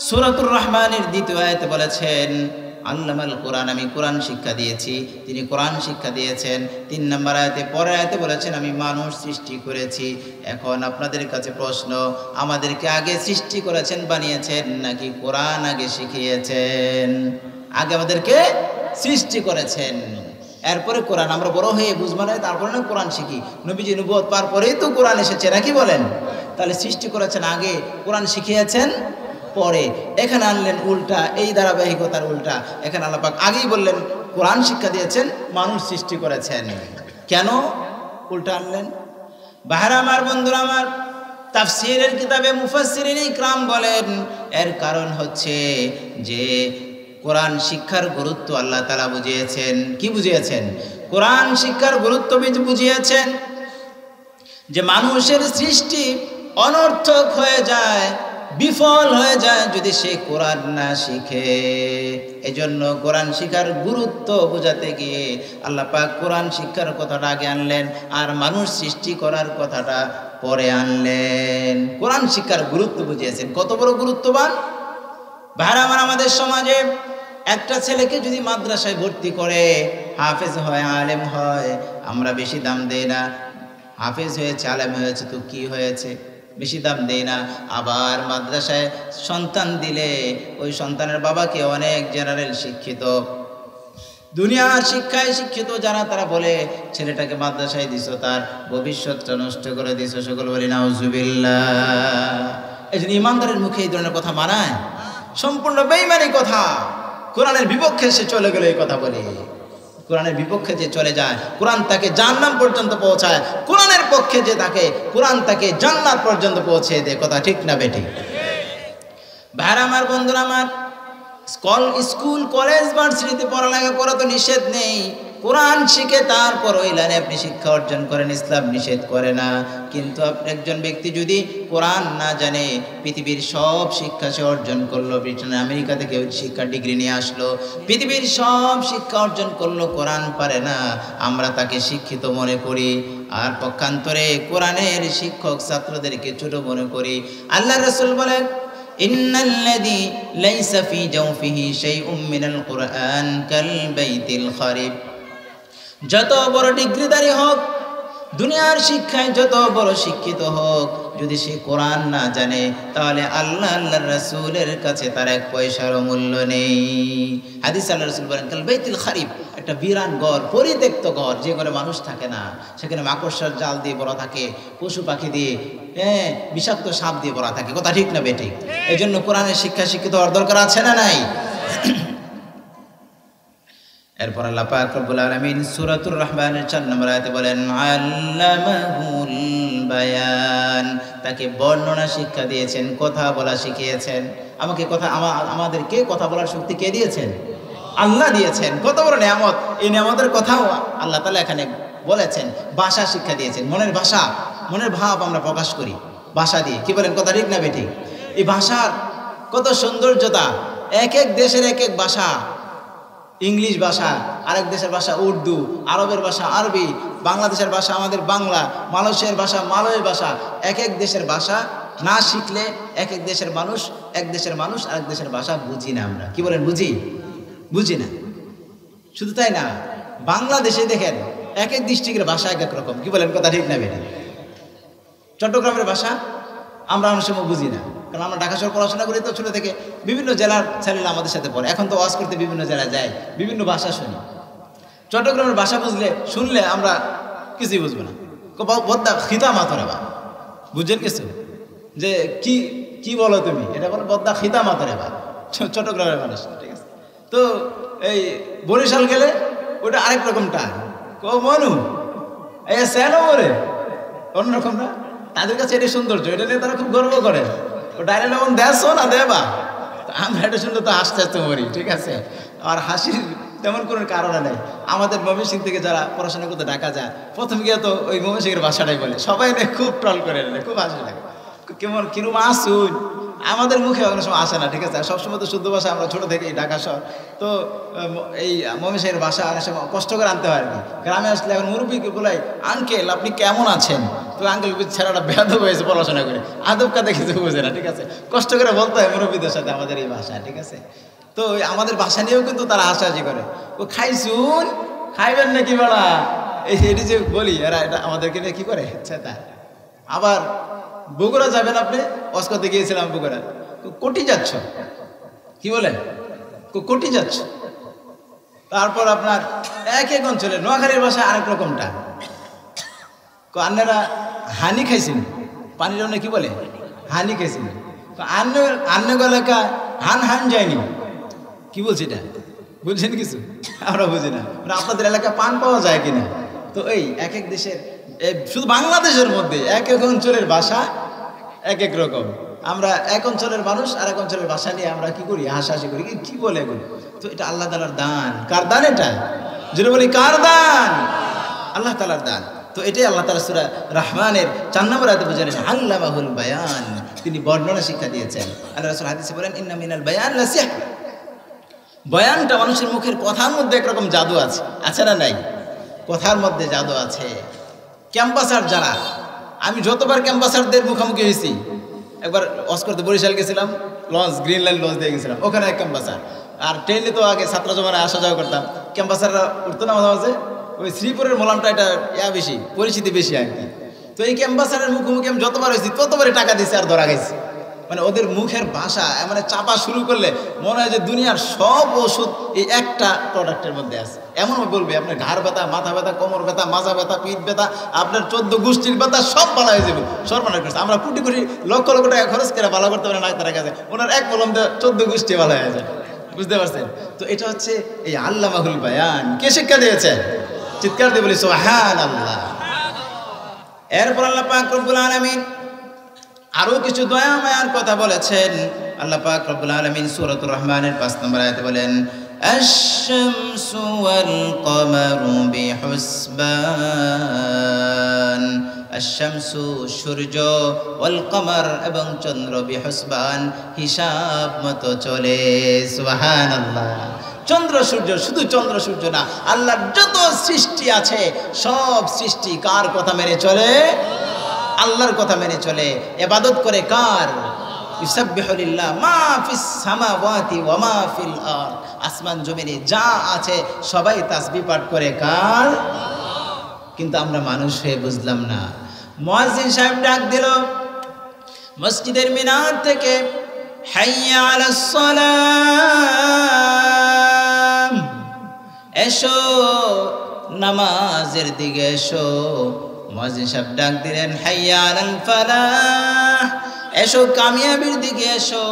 সূরাতুর রহমানের 2য় আয়াতে বলেছেন আল্লামাল কোরআন, আমি কোরআন শিক্ষা দিয়েছি। তিনি কোরআন শিক্ষা দিয়েছেন। 3 নম্বর আয়াতে, পরের আয়াতে বলেছেন আমি মানুষ সৃষ্টি করেছি। এখন আপনাদের কাছে প্রশ্ন, আমাদেরকে আগে সৃষ্টি করেছেন, বানিয়েছেন, নাকি কোরআন আগে শিখিয়েছেন? আগে আমাদেরকে সৃষ্টি করেছেন, এরপরে কোরআন। আমরা বড় হয়ে বুঝবো না, তারপরে না কোরআন শিখি। নবীজি নবুয়ত পার পরেই তো কোরআন এসেছে, নাকি বলেন? তাহলে সৃষ্টি করেছেন আগে, কোরআন শিখিয়েছেন পরে। এখানে আনলেন উল্টা, এই ধারাবাহিকতার উল্টা। এখানে আল্লাহ পাক আগেই বললেন কোরআন শিক্ষা দিয়েছেন, মানুষ সৃষ্টি করেছেন। কেন উল্টা আনলেন? ভাইরা আমার, বন্ধুরা আমার, তাফসীরের কিতাবে মুফাসসিরিন ইকরাম বলেন এর কারণ হচ্ছে যে কোরআন শিক্ষার গুরুত্ব আল্লাহ তাআলা বুঝিয়েছেন। কি বুঝিয়েছেন? কোরআন শিক্ষার গুরুত্ব বুঝিয়েছেন যে মানুষের সৃষ্টি অনর্থক হয়ে যায় বিফল হয়ে যায় যদি সে কোরআন না শিখে। এজন্য কোরআন শিখার গুরুত্ব বোঝাতে গিয়ে আল্লাহ পাক কোরআন শিক্ষার কথাটা আগে আনলেন, আর মানুষ সৃষ্টি করার কথাটা পরে আনলেন। কোরআন শিক্ষার গুরুত্ব বুঝিয়েছেন, কত বড় গুরুত্ববান। ভাইরা আমার, আমাদের সমাজে একটা ছেলেকে যদি মাদ্রাসায় ভর্তি করে, হাফেজ হয়, আলেম হয়, আমরা বেশি দাম দেই না। হাফেজ হয়েছে, আলেম হয়েছে তো কি হয়েছে, বেশি দাম দেই না। আবার মাদ্রাসায় সন্তান দিলে ওই সন্তানের বাবাকে অনেক জেনারেল শিক্ষিত, দুনিয়ার শিক্ষায় শিক্ষিত যারা, তারা বলে ছেলেটাকে মাদ্রাসায় দিছো, তার ভবিষ্যৎটা নষ্ট করে দিছো। সকল বলি নাউজুবিল্লাহ। এই জন্য ইমানদারের মুখে এই ধরনের কথা মানায়? সম্পূর্ণ বেঈমানি কথা। কোরআনের বিপক্ষে সে চলে গেলে এই কথা বলে। কোরআনের বিপক্ষে যে চলে যায়, কোরআন তাকে জাহান্নাম পর্যন্ত পৌঁছায়। কোরআনের পক্ষে যে থাকে, কোরআন তাকে জান্নাত পর্যন্ত পৌঁছে দেয়। কথা ঠিক না বেঠিক? ভাইরা আমার, বন্ধুরা আমার, স্কুল কলেজ ভার্সিটিতে পড়ালেখা করা তো নিষেধ নেই। কোরআন শিখে তারপর ওই লাইনে আপনি শিক্ষা অর্জন করেন, ইসলাম নিষেধ করে না। কিন্তু একজন ব্যক্তি যদি কোরআন না জানে, পৃথিবীর সব শিক্ষা সে অর্জন করলো, ব্রিটেন আমেরিকা থেকে শিক্ষা ডিগ্রি নিয়ে আসলো, পৃথিবীর সব শিক্ষা অর্জন করলো, কোরআন পারে না, আমরা তাকে শিক্ষিত মনে করি। আর পক্ষান্তরে কোরআনের শিক্ষক ছাত্রদেরকে ছোট মনে করি। আল্লাহ রাসূল বলেন, ইন্নাল্লাযী লাইসা ফী জাওফিহি শাইউম মিনাল কুরআন কাল বাইতিল খারিব। যত বড় ডিগ্রিধারী হোক, দুনিয়ার শিক্ষায় যত বড় শিক্ষিত হোক, যদি সে কোরআন না জানে, তাহলে আল্লাহর রাসূলের কাছে তার এক পয়সারও মূল্য নেই। হাদিস আল্লাহ রাসূল বলেন, কাল বাইতুল খারিব, একটা বিরান ঘর, পরিত্যক্ত ঘর, যে ঘরে মানুষ থাকে না, সেখানে মাকড়সার জাল দিয়ে ভরা থাকে, পশু পাখি দিয়ে, বিষাক্ত সাপ দিয়ে ভরা থাকে। কথা ঠিক না বেঠিক? এই জন্য কোরআনের শিক্ষা শিক্ষিত হওয়ার দরকার আছে না নাই? এরপর আল্লাহ পাক রব্বুল আলামিন সূরাতুর রহমানের 4 নম্বর আয়াতে বলেন, আল্লামাহুল বায়ান, তাকে বর্ণনা শিক্ষা দিয়েছেন, কথা বলা শিখিয়েছেন। আমাকে কথা, আমাদেরকে কথা বলার শক্তি কে দিয়েছেন? আল্লাহ দিয়েছেন। কত বড় নিয়ামত! এই নিয়ামতের কথাও আল্লাহ তাআলা এখানে বলেছেন। ভাষা শিক্ষা দিয়েছেন, মনের ভাষা, মনের ভাব আমরা প্রকাশ করি ভাষা দিয়ে। কি বলেন? কথা ঠিক না বেঠিক? এই ভাষার কত সৌন্দর্যতা! এক এক দেশের এক এক ভাষা। ইংলিশ ভাষা, আরেক দেশের ভাষা উর্দু, আরবের ভাষা আরবি, বাংলাদেশের ভাষা আমাদের বাংলা, মালয়েশিয়ার ভাষা মালয় ভাষা। এক এক দেশের ভাষা না শিখলে এক এক দেশের মানুষ, এক দেশের মানুষ আরেক দেশের ভাষা বুঝি না আমরা। কি বলেন? বুঝি না। শুধু তাই না, বাংলাদেশে দেখেন এক এক ডিস্ট্রিক্টের ভাষা এক এক রকম। কি বলেন? কথা ঠিক না বেঠিক? চট্টগ্রামের ভাষা আমরা অনেক সময় বুঝি না, কারণ আমরা ঢাকা শহর পড়াশোনা করি, তো ছোটো থেকে বিভিন্ন জেলার ছেলেরা আমাদের সাথে পড়ে। এখন তো ওয়াজ করতে বিভিন্ন জেলায় যায়, বিভিন্ন ভাষা শুনি। চট্টগ্রামের ভাষা শুনলে আমরা কিছুই বুঝবো না। বদ্দা খিতা মাতরে বা, বুঝছেন কিছু? যে কি বলো তুমি, এটা বলো বদ্দা খিতা মাতরে বা, চট্টগ্রামের মানুষ। ঠিক আছে? তো এই বরিশাল গেলে ওটা আরেক রকম টান। মনু এই স্যানো ওরে অন্যরকম না। তাদের কাছে এটা সৌন্দর্য, এটা নিয়ে তারা খুব গর্ব করে। ও ডাইরেক্ট এমন দেশো না দেবা, আমরা এটা শুনলে তো হাসতে হাসতে মরি। ঠিক আছে? আর হাসির তেমন কোনো কারণ নেই। আমাদের ময়মনসিংহ থেকে যারা পড়াশোনা করতে ঢাকা যায়, প্রথম গিয়ে তো ওই ময়মনসিংহের ভাষাটাই বলে, সবাই খুব ট্রল করে, খুব হাসি লাগে। কেমন কিরম আসুন, আমাদের মুখে অনেক সময় আসে না। ঠিক আছে? সবসময় তো শুদ্ধ ভাষা, আমরা ছোটো থেকেই ঢাকা শহর, তো এই ময়মনসিংহের ভাষা অনেক সময় কষ্ট করে আনতে হয় আর কি। গ্রামে আসলে এখন মুরব্বীকে বলাই, আঙ্কেল আপনি কেমন আছেন? তো আঙ্কেল ছেলেটা বেয়াদব হয়েছে পড়াশোনা করে, আদব কাদা কিছু বোঝে না। ঠিক আছে? কষ্ট করে বলতে হয় মুরব্বীদের সাথে আমাদের এই ভাষা। ঠিক আছে? তো আমাদের ভাষা নিয়েও কিন্তু তারা হাসাহাসি করে। ও খাইছুন, খাইবেন নাকি বলা, এটি যে বলি, এরা এটা আমাদেরকে নিয়ে কী করে? তা আবার বগুড়া যাবেন আপনি, অস্কতে গিয়েছিলাম বগুড়া, কোটি যাচ্ছ, কি বলেন? কোটি যাচ্ছ। তারপর আপনার এক এক অঞ্চলে নোয়াখালীর ভাষা আরেক রকমটা। আন্নারা হানি খাইছেন, পানির জন্য কি বলে? হানি খাইছেন। আন্য এলাকা হান যায়নি। কি বলছি এটা? বুঝছেন কিছু? আমরা বুঝি না। আপনাদের এলাকায় পান পাওয়া যায় কিনা? তো এই এক এক দেশের, শুধু বাংলাদেশের মধ্যে এক এক অঞ্চলের ভাষা এক এক রকম। আমরা এক অঞ্চলের মানুষ আর এক অঞ্চলের ভাষা নিয়ে আমরা কি করি? হাসাহাসি করি। কি বলে এগুলো? তো এটা আল্লাহ তাআলার দান। কার দান এটা? যদি বলি কার দান? আল্লাহ তাআলার দান। তো এটাই আল্লাহ তাআলা সূরা রহমানের 4 নম্বর আয়াতে বুঝালেন, আল্লামাহুল বায়ান, তিনি বর্ণনা শিক্ষা দিয়েছেন। আল্লাহ রাসূল হাদিসে বলেন ইন্না মিনাল বায়ান লা সিহর, বয়ানটা মানুষের মুখের কথার মধ্যে একরকম জাদু আছে, আছে না নাই? কথার মধ্যে জাদু আছে। ক্যাম্পাসার যারা, আমি যতবার ক্যাম্পাসারদের মুখোমুখি হয়েছি, একবার অস্করতে বরিশাল গেছিলাম, লঞ্চ গ্রিন লাইন লঞ্চ দিয়ে গেছিলাম, ওখানে এক ক্যাম্পাসার। আর ট্রেনে তো আগে ছাত্র জমানায় আসা যাওয়া করতাম, ক্যাম্পাসাররা উঠতো না মাঝে মাঝে, ওই শ্রীপুরের মোলামটা এটা বেশি পরিচিতি বেশি আর কি। তো এই ক্যাম্পাসারের মুখোমুখি আমি যতবার হয়েছি ততবারই টাকা দিয়েছি আর ধরা গেছি। মানে ওদের মুখের ভাষা মানে চাপা শুরু করলে মনে হয় যে দুনিয়ার সব ওষুধ এই একটা প্রোডাক্টের মধ্যে আছে। এমন বলবে আপনার ঘাড় ব্যথা, মাথা ব্যথা, কোমর ব্যথা, মাজা ব্যথা, পিঠ ব্যথা, আপনার 14 গোষ্ঠীর ব্যথা সব ভালো হয়ে যাবে। সর্বনাশ করছে, আমরা কোটি কোটি লক্ষ লক্ষ টাকা খরচ করে ভালো করতে পারি না তার কাছে, ওনার এক কলম দিয়ে 14 গোষ্ঠী ভালো হয়ে যায়। বুঝতে পারছেন? তো এটা হচ্ছে এই আল্লামাহুল বায়ান। কে শিক্ষা দিয়েছে? চিৎকার দিয়ে বলি সুবহানাল্লাহ। এরপর আল্লাহ পাক রব্বুল আলামিন আরো কিছু দয়া মায়ার কথা বলেছেন। আল্লাহ পাক রব্বুল আলামিন সূরাতুর রহমানের 5 নম্বর আয়াতে বলেন আশ-শামসু ওয়াল কমারু বিহুসবান, আশ-শামসু সূর্য, ওয়াল কমার এবং চন্দ্র, বিহুসবান হিসাব মতো চলে। সুবহানাল্লাহ। চন্দ্র সূর্য, শুধু চন্দ্র সূর্য না, আল্লাহর যত সৃষ্টি আছে সব সৃষ্টি কার কথা মেনে চলে? আল্লাহর কথা মেনে চলে। ইবাদত করে কার? ইউসাব্বিহু লিল্লাহ মা ফিস সামাওয়াতি ওয়া মা ফিল আরদ, আসমান জমিনে যা আছে সবাই তাসবিহ পাঠ করে কার? কিন্তু আমরা মানুষ হয়ে বুঝলাম না। মুয়াজ্জিন সাহেব ডাক দিল মসজিদের মিনার থেকে, হাইয়া আলাস সালাম, এসো নামাজের দিকে এসো। মুয়াজ্জিন সাহেব ডাক দিলেন হাইয়া আলাল ফালাহ, এসো কামিয়াবির দিকে এসো।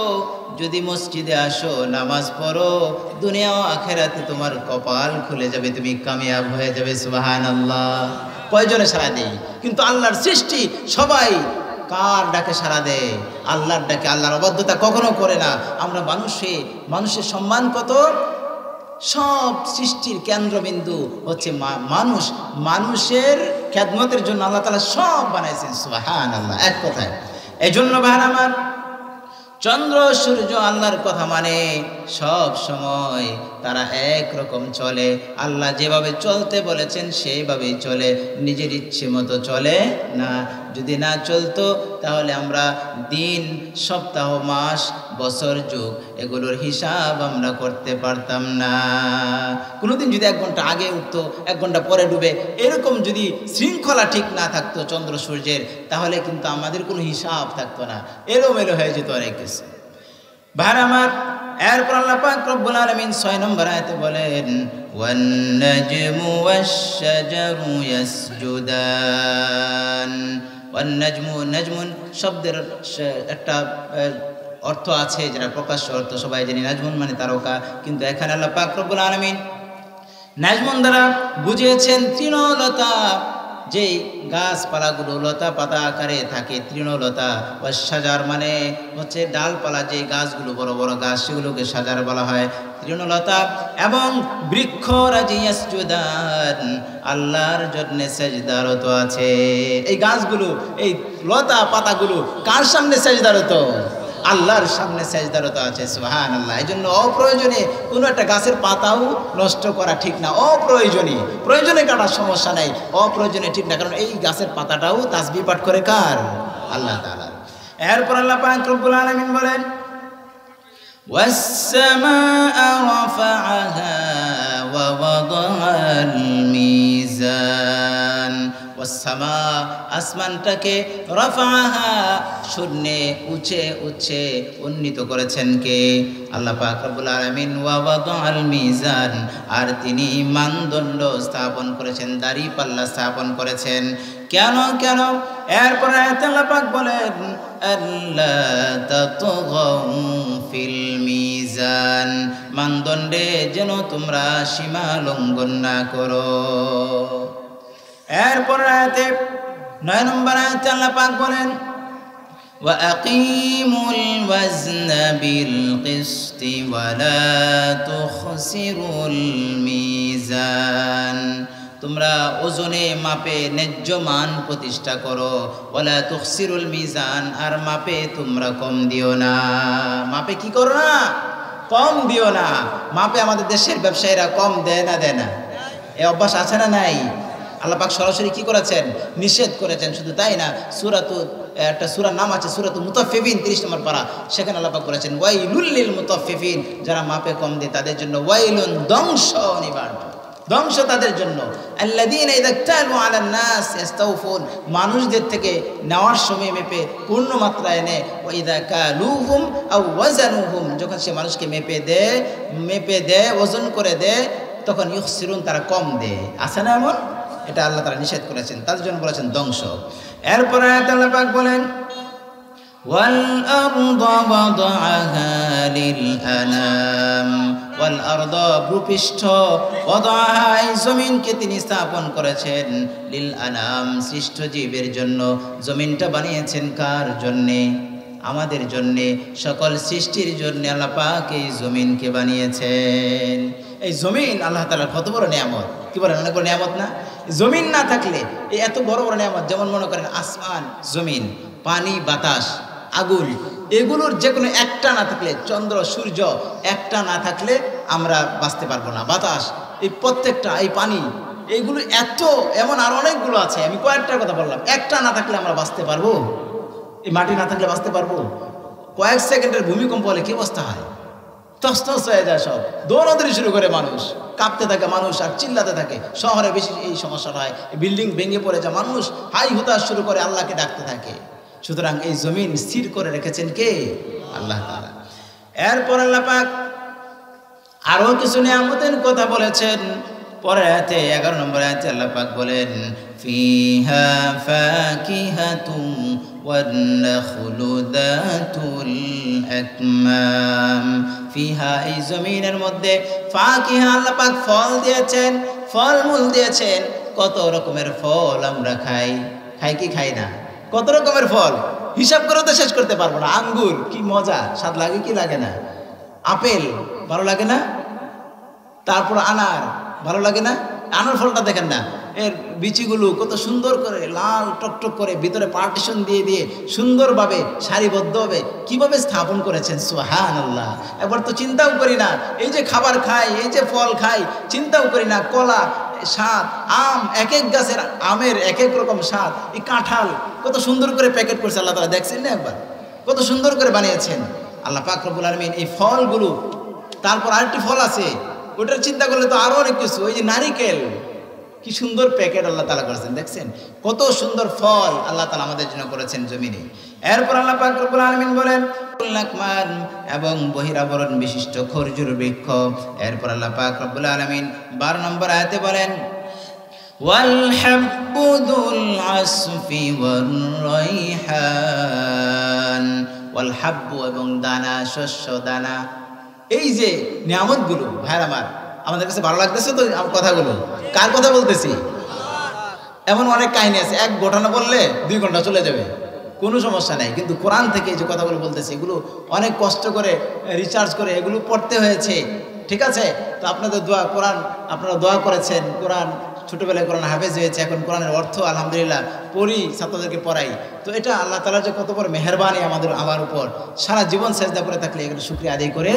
যদি মসজিদে আসো, নামাজ পড়ো, দুনিয়া ও আখিরাতে তোমার কপাল খুলে যাবে, তুমি কামিয়াব হয়ে যাবে। সুবহানাল্লাহ। কয়জনে সাড়া দেই? কিন্তু আল্লাহর সৃষ্টি সবাই কার ডাকে সাড়া দেয়? আল্লাহর ডাকে। আল্লাহর অবাধ্যতা কখনো করে না। আমরা মানুষের সম্মান কত? সব সৃষ্টির কেন্দ্রবিন্দু হচ্ছে মানুষ। মানুষের খেদমতের জন্য আল্লাহ তাআলা সব বানাইছেন। সুবহানাল্লাহ। এক কথায় এই জন্য ভাই আমার, চন্দ্র সূর্য আল্লাহর কথা মানে সব সময় তারা এক রকম চলে। আল্লাহ যেভাবে চলতে বলেছেন সেইভাবেই চলে, নিজের ইচ্ছে মতো চলে না। যদি না চলতো তাহলে আমরা দিন, সপ্তাহ, মাস, বছর, যুগ এগুলোর হিসাব আমরা করতে পারতাম না। কোনোদিন যদি 1 ঘন্টা আগে উঠতো, 1 ঘন্টা পরে ডুবে, এরকম যদি শৃঙ্খলা ঠিক না থাকতো চন্দ্র সূর্যের, তাহলে কিন্তু আমাদের কোনো হিসাব থাকতো না, এলোমেলো হয়ে যেত অনেক কিছু। ভাই আমার, এরপর আল্লাহ পাক রব্বুল আলামিন 6 নম্বর আয়াতে বলেন ওয়ান নাজমু ওয়াশ-শাজারু ইয়াসজুদান। ওয়ান নাজমু, নাজমুন শব্দের একটা অর্থ আছে যেটা প্রকাশ্য অর্থ সবাই জানি, নাজমুন মানে তারকা। কিন্তু এখানে আল্লাহ পাক রব্বুল আলামিন নাজমুন দ্বারা বুঝিয়েছেন তৃণলতা, যেই গাছপালাগুলো লতা পাতা আকারে থাকে, তৃণলতা। বা সাজার মানে হচ্ছে ডালপালা, যে গাছগুলো বড় বড় গাছ সেগুলোকে সাজার বলা হয়, তৃণলতা। এবং বৃক্ষরাজি ইয়াসজুদান, আল্লাহর জন্য সেজদারত আছে। এই গাছগুলো, এই লতা পাতাগুলো কার সামনে সেজদারত? আল্লাহর সামনে সেজদারত আছে। সুবহানাল্লাহ। এই জন্য অপ্রয়োজনে কোনো একটা গাছের পাতাও নষ্ট করা ঠিক না। অপ্রয়োজনে, প্রয়োজনে কাটার সমস্যা নাই, অপ্রয়োজনে ঠিক না। কারণ এই গাছের পাতাটাও তাসবিহ পাঠ করে কার? আল্লাহ তাআলা। এরপর আল্লাহ পাক রব্বুল আলামিন বলেন ওয়াস সামাআ রাফাআহা ওয়া ওয়াদাআল মিজান। ওয়াসসামা, আসমানটাকে, রাফাআহা শূন্যে উঁচে উন্নীত করেছেন কে? আল্লাহ পাক রব্বুল আলামিন। ওয়া ওয়াদাআল মিজান, আর তিনি মানদণ্ড স্থাপন করেছেন, দাঁড়িপাল্লা স্থাপন করেছেন। কেন? এরপর আয়াতে আল্লাহ পাক বলেন আল্লা তাতগাউ ফিল মিজান, মানদণ্ডে যেন তোমরা সীমা লঙ্ঘন না করো। এরপর আয়াতে 9 নম্বর আয়াতে আল্লাহ পাক বলেন ওয়া আকিমুল ওয়াজনা বিল কিসতি ওয়া লা তুখসিরুল মিজান। তোমরা ওজনে মাপে ন্যায্য মান প্রতিষ্ঠা করো, ওয়ালা তুখসিরুল মিজান, আর মাপে তোমরা কম দিও না। মাপে কি করো না? কম দিও না। মাপে আমাদের দেশের ব্যবসায়ীরা কম দেয় না এই অভ্যাস আছে না নাই? আল্লাহ পাক সরাসরি কি করেছেন? নিষেধ করেছেন। শুধু তাই না, একটা সূরার নাম আছে সূরাতুল মুতাফফিফিন, 30 নম্বর পারা, সেখানে আল্লাহ পাক বলেছেন ওয়াইলুল লিল মুতাফফিফিন, যারা মাপে কম দেয় তাদের জন্য ওয়াইলুন, ধ্বংস, অনিবার্য ধ্বংস তাদের জন্য। আল্লাযীনা ইযা ইকতালু আলান নাস ইস্তাওফুন, মানুষদের থেকে নেওয়ার সময় মেপে পূর্ণ মাত্রায় নেয়। ওয়া ইযা কালুহুম আও ওয়াজানুহুম, যখন সে মানুষকে মেপে দেয় ওজন করে দেয়, তখন ইউখসিরুন, তারা কম দেয়। আছে না এমন? এটা আল্লাহ তাআলা নিষেধ করেছেন, তাদের জন্য বলেছেন ধ্বংস। এরপর আয়াতে আল্লাহ পাক বলেন ওয়াল আরদা ওয়াদাআহা লিল আনাম, ওয়াল আরদা, ভূপৃষ্ঠ, ওয়াদাআহা, এই জমিনকে তিনি স্থাপন করেছেন, লিল আনাম, সৃষ্ট জীবের জন্য। জমিনটা বানিয়েছেন কার জন্যে? আমাদের জন্যে, সকল সৃষ্টির জন্য আল্লাহ পাক এই জমিনকে বানিয়েছেন। এই জমিন আল্লাহ তাআলার কত বড় নিয়ামত, কি বলেন? অনেক বড় নিয়ামত না? জমিন না থাকলে এই এত বড় বড় নিয়ামত, যেমন মনে করেন আসমান, জমিন, পানি, বাতাস, আগুন, এগুলোর যে কোনো একটা না থাকলে, চন্দ্র সূর্য একটা না থাকলে আমরা বাঁচতে পারবো না। বাতাস, এই প্রত্যেকটা, এই পানি, এইগুলো এমন আর অনেকগুলো আছে, আমি কয়েকটার কথা বললাম। একটা না থাকলে আমরা বাঁচতে পারবো? এই মাটি না থাকলে বাঁচতে পারবো? কয়েক সেকেন্ডের ভূমিকম্প হলে কি অবস্থা হয়? তছনছ হয়ে যায় সব, দৌড়াদৌড়ি শুরু করে মানুষ, কাঁপতে থাকে মানুষ আর চিল্লাতে থাকে। শহরে বেশি এই সমস্যাটা হয়, বিল্ডিং ভেঙে পড়ে যায়, মানুষ হাই হুতাশ শুরু করে, আল্লাহকে ডাকতে থাকে। সুতরাং এই জমিন স্থির করে রেখেছেন কে? আল্লাহ তাআলা। এরপর আল্লাহ পাক আরো কিছু নিয়ামতের কথা বলেছেন। পরের আয়াতে, 11 নম্বর আয়াতে আল্লাহ পাক বলেন ফিহা ফাকিহাতুন ওয়ান নাখলু যাতুল আকমাম, ফিহা, এই জমিনের মধ্যে, ফাকিহা, আল্লাহ পাক ফল দিয়েছেন, ফলমূল দিয়েছেন। কত রকমের ফল আমরা খাই কি খাই না? কত রকমের ফল হিসাব করে তো শেষ করতে পারবো না। আঙ্গুর, কি মজা, স্বাদ লাগে কি লাগে না? আপেল ভালো লাগে না? তারপর আনার ভালো লাগে না? আনার ফলটা দেখেন না, এর বিচিগুলো কত সুন্দর করে লাল টকটক করে, ভিতরে পার্টিশন দিয়ে সুন্দরভাবে সারিবদ্ধভাবে কিভাবে স্থাপন করেছেন, সুবহানাল্লাহ। এবার তো চিন্তাও করি না, এই যে খাবার খাই, এই যে ফল খাই, চিন্তাও করি না। কলা স্বাদ, আম, এক এক গাছের আমের এক এক রকম স্বাদ। এই কাঁঠাল কত সুন্দর করে প্যাকেট করছে আল্লাহ তাআলা, দেখছেন না একবার? কত সুন্দর করে বানিয়েছেন আল্লাহ পাক রব্বুল আলামিন এই ফলগুলো। তারপর আরেকটি ফল আছে, ওটার চিন্তা করলে তো আরো অনেক কিছু। ওই যে নারিকেল, কি সুন্দর প্যাকেট আল্লাহ তাআলা করেছেন, দেখছেন? কত সুন্দর ফল আল্লাহ তাআলা আমাদের জন্য করেছেন জমিনে। এরপর আল্লাহ পাক রব্বুল আলামিন বলেন লাকমান, এবং বহিরাবরণ বিশিষ্ট খরজুর বৃক্ষ। এরপর আল্লাহ পাক রব্বুল আলামিন 12 নম্বর আয়াতে বলেন ওয়াল হাব্বু যুল আসফি ওয়ার রাইহান, ওয়াল হাব্বু, এবং দানা, শস্য দানা। এই যে নিয়ামতগুলো ভাইরা আমার, আমাদের কাছে ভালো লাগতেছে তো কথাগুলো? কার কথা বলতেছি? এমন অনেক কাহিনী আছে, এক ঘটনা বললে 2 ঘন্টা চলে যাবে, কোনো সমস্যা নাই। কিন্তু কোরআন থেকে যে কথাগুলো বলতেছি, এগুলো অনেক কষ্ট করে রিসার্চ করে এগুলো পড়তে হয়েছে, ঠিক আছে? তো আপনাদের দোয়া, কোরআন আপনারা দোয়া করেছেন, কোরআন ছোটোবেলায় কোরআন হাফেজ হয়েছে, এখন কোরআনের অর্থ আলহামদুলিল্লাহ পড়ি, ছাত্রদেরকে পড়াই। তো এটা আল্লাহ তাআলার যে কত বড় মেহেরবানি আমার উপর, সারা জীবন সেজদা করে থাকলে এগুলো শুকরিয়া আদায় করে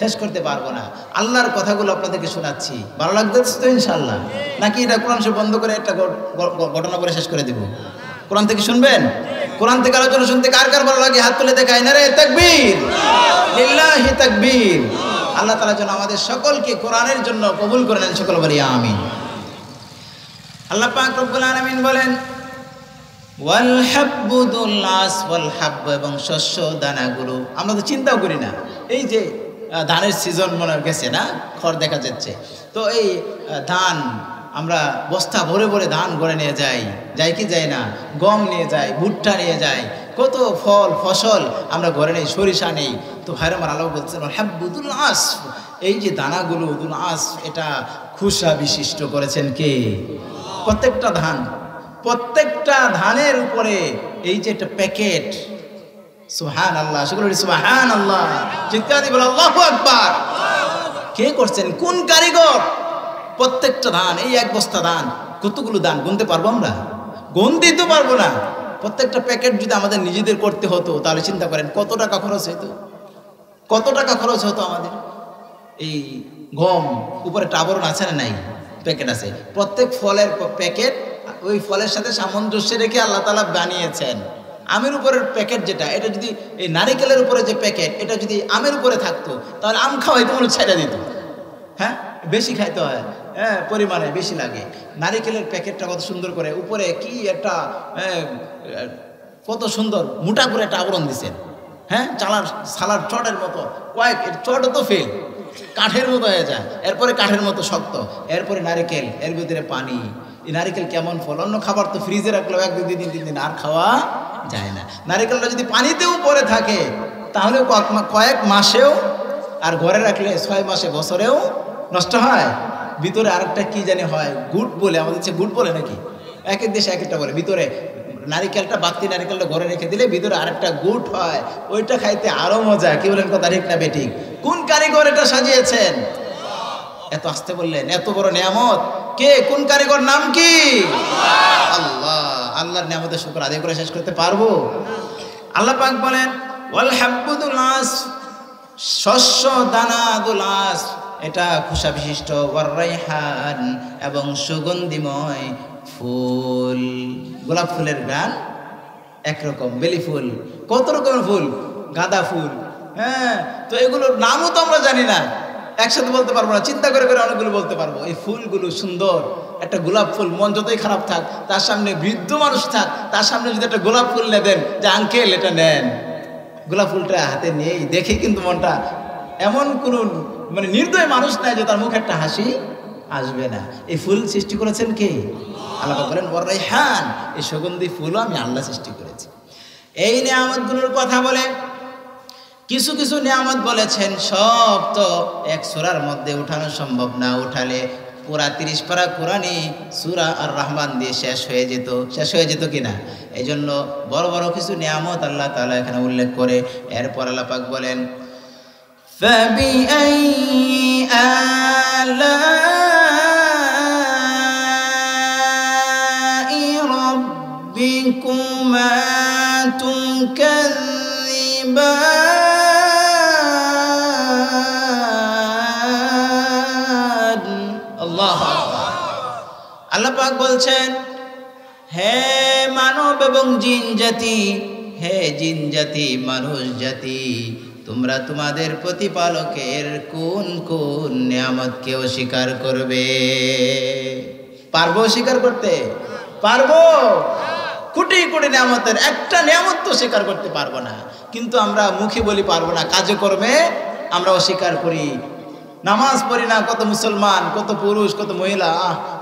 শেষ করতে পারবো না। আল্লাহর কথাগুলো আপনাদেরকে শোনাচ্ছি, ভালো লাগতেছে তো ইনশাআল্লাহ? নাকি এটা কোরআন সব বন্ধ করে একটা ঘটনা করে শেষ করে দেব? কোরআন থেকে শুনবেন? কোরআন থেকে আলোচনা শুনতে কার কার ভালো লাগে হাত তুলে দেখায়। নারে তাকবীর, লিল্লাহি তাকবীর। আল্লাহ তাআলা যেন আমাদের সকলকে কোরআনের জন্য কবুল করে নেন, সকল বলি আমিন। আল্লাহ পাক রব্বুল আলামিন বলেন ওয়াল হাব্বু যুল আসফ, ওয়াল হাব্বু, এবং শস্য দানাগুলো। আমরা তো চিন্তাও করি না, এই যে ধানের সিজন মনে গেছে না, খড় দেখা যাচ্ছে, তো এই ধান আমরা বস্তা ভরে ভরে ধান ঘরে নিয়ে যাই কি যাই না? গম নিয়ে যাই, ভুট্টা নিয়ে যাই, কত ফসল আমরা ঘরে নেই, সরিষা নেই। তো ভাইরা আমার আল্লাহ বলছেন হাব্বু যুল আসফ, এই যে দানাগুলো, যুল আসফ, এটা খুশা বিশিষ্ট করেছেন কে? প্রত্যেকটা ধানের উপরে এই যে একটা প্যাকেট। সুবহানাল্লাহ, সকলে সুবহানাল্লাহ, চিৎকার দিয়ে বলো আল্লাহু আকবার। কে করছেন? কোন কারিগর? প্রত্যেকটা ধান, এই এক বস্তা ধান, কতগুলো ধান গুনতে পারবো আমরা? গুনতেই তো পারবো না। প্রত্যেকটা প্যাকেট যদি আমাদের নিজেদের করতে হতো, তাহলে চিন্তা করেন কত টাকা খরচ হতো, কত টাকা খরচ হতো আমাদের। এই গম উপরে একটা আবরণ আছে না নাই? প্যাকেট আছে। প্রত্যেক ফলের প্যাকেট ওই ফলের সাথে সামঞ্জস্য রেখে আল্লাহ তাআলা বানিয়েছেন। আমের উপরের প্যাকেট যেটা, এটা যদি এই নারিকেলের উপরে যে প্যাকেট, এটা যদি আমের উপরে থাকতো, তাহলে আম খাওয়াইতে মনে ছেড়ে দিত। হ্যাঁ, বেশি খাইতে হয়, হ্যাঁ, পরিমাণে বেশি লাগে। নারিকেলের প্যাকেটটা কত সুন্দর করে উপরে কি একটা কত সুন্দর মোটা করে একটা আবরণ দিচ্ছেন। হ্যাঁ, সালার চটের মতো, কয়েক চটও তো ফেল, কাঠের মতো হয়ে যায়, এরপরে কাঠের মতো শক্ত, এরপরে নারিকেল, এর ভিতরে পানি। এই নারিকেল কেমন ফল, অন্য খাবার তো ফ্রিজে রাখলেও 1 2 3 দিন আর খাওয়া যায় না। নারিকেলটা যদি পানিতেও পরে থাকে তাহলে কয়েক মাসেও, আর ঘরে রাখলে 6 মাসে, বছরেও নষ্ট হয়। ভিতরে আরেকটা কি জানি হয়, গুড় বলে, আমাদের হচ্ছে গুড় বলে নাকি, এক এক দেশে এক একটা বলে। ভিতরে নারিকেলটা, বাড়তি নারিকেলটা ঘরে রেখে দিলে ভিতরে আরেকটা গুড় হয়, ওইটা খাইতে আরো মজা। কি বলেন, কথা ঠিক না বেঠিক? কোন কারিগর এটা সাজিয়েছেন? এত আসতে বললেন, এত বড় নিয়ামত কে, কোন কারিগর, নাম কি? আল্লাহ। আল্লাহর নিয়ামতের শুকর আদায় করে শেষ করতে পারবো? আল্লাহ পাক বলেন ওয়াল হাব্বুল আস, শস্য দানাদুল আস, এটা খোসা বিশিষ্ট, ওয়ার রাইহান, এবং সুগন্ধিময় ফুল। গোলাপ ফুলের গান একরকম, বেলি ফুল, কত রকমের ফুল, গাঁদা ফুল, হ্যাঁ, তো এগুলোর নামও তো আমরা জানি না, একসাথে বলতে পারবো না, চিন্তা করে করে অনেকগুলো বলতে পারবো। এই ফুলগুলো সুন্দর, একটা গোলাপ ফুল, মন যতই খারাপ থাক, তার সামনে বৃদ্ধ মানুষ থাক, তার সামনে যদি একটা গোলাপ ফুল নিয়ে দেন যে আঙ্কেল এটা নেন, গোলাপ ফুলটা হাতে নিয়েই দেখে কিন্তু মনটা, এমন কোনো মানে নির্দয় মানুষ নাই যে তার মুখে একটা হাসি আসবে না। এই ফুল সৃষ্টি করেছেন কে? আল্লাহ বলেন ওয়ার রাইহান, এই সুগন্ধি ফুলও আমি আল্লাহ সৃষ্টি করেছি। এই নিয়ামতগুলোর কথা বলে কিছু কিছু নিয়ামত বলেছেন, সব তো এক সূরার মধ্যে উঠানো সম্ভব না। উঠালে পুরা 30 পারা কোরআনই সূরা আর রহমান দিয়ে শেষ হয়ে যেত কিনা। এই জন্য বড় বড় কিছু নিয়ামত আল্লাহ তাআলা এখানে উল্লেখ করে এরপর আল্লাহ পাক বলেন فَبِأَيِّ آلَاءِ رَبِّكُمَا تُكَذِّبَانِ। আল্লাহু আকবার। আল্লাহ পাক বলছেন, হে মানব এবং জিন জাতি, হে জিন জাতি, মানুষ জাতি, তোমরা তোমাদের প্রতিপালকের কোন কোন নিয়ামতকে অস্বীকার করবে? পারবো স্বীকার করতে? পারবো? কোটি কোটি নিয়ামতের একটা নিয়ামত তো স্বীকার করতে পারবো না, কিন্তু আমরা মুখে বলি পারবো না, কাজে কর্মে আমরা অস্বীকার করি। নামাজ পড়ি না, কত মুসলমান, কত পুরুষ, কত মহিলা,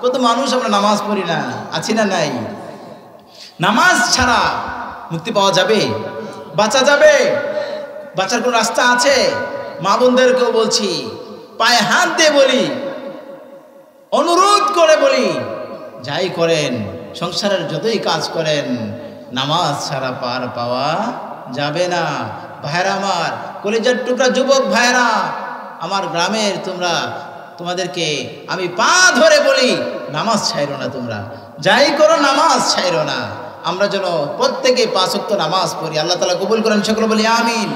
কত মানুষ আমরা নামাজ পড়ি না, আছি না নাই? নামাজ ছাড়া মুক্তি পাওয়া যাবে? বাঁচা যাবে? বাঁচার কোন রাস্তা আছে? মা বোনদেরকেও বলছি, পায়ে হাত দিয়ে বলি, অনুরোধ করে বলি, যাই করেন, সংসারের যতই কাজ করেন, নামাজ ছাড়া পার পাওয়া যাবে না। ভাইরা আমার, কলিজার টুকরা যুবক ভাইরা আমার, গ্রামের তোমাদেরকে আমি পা ধরে বলি, নামাজ ছাইরো না, তোমরা যাই করো নামাজ ছাইরো না। আমরা যেন প্রত্যেকে 5 ওয়াক্ত নামাজ পড়ি, আল্লাহ তাআলা কবুল করেন, সকলে বলি আমিন।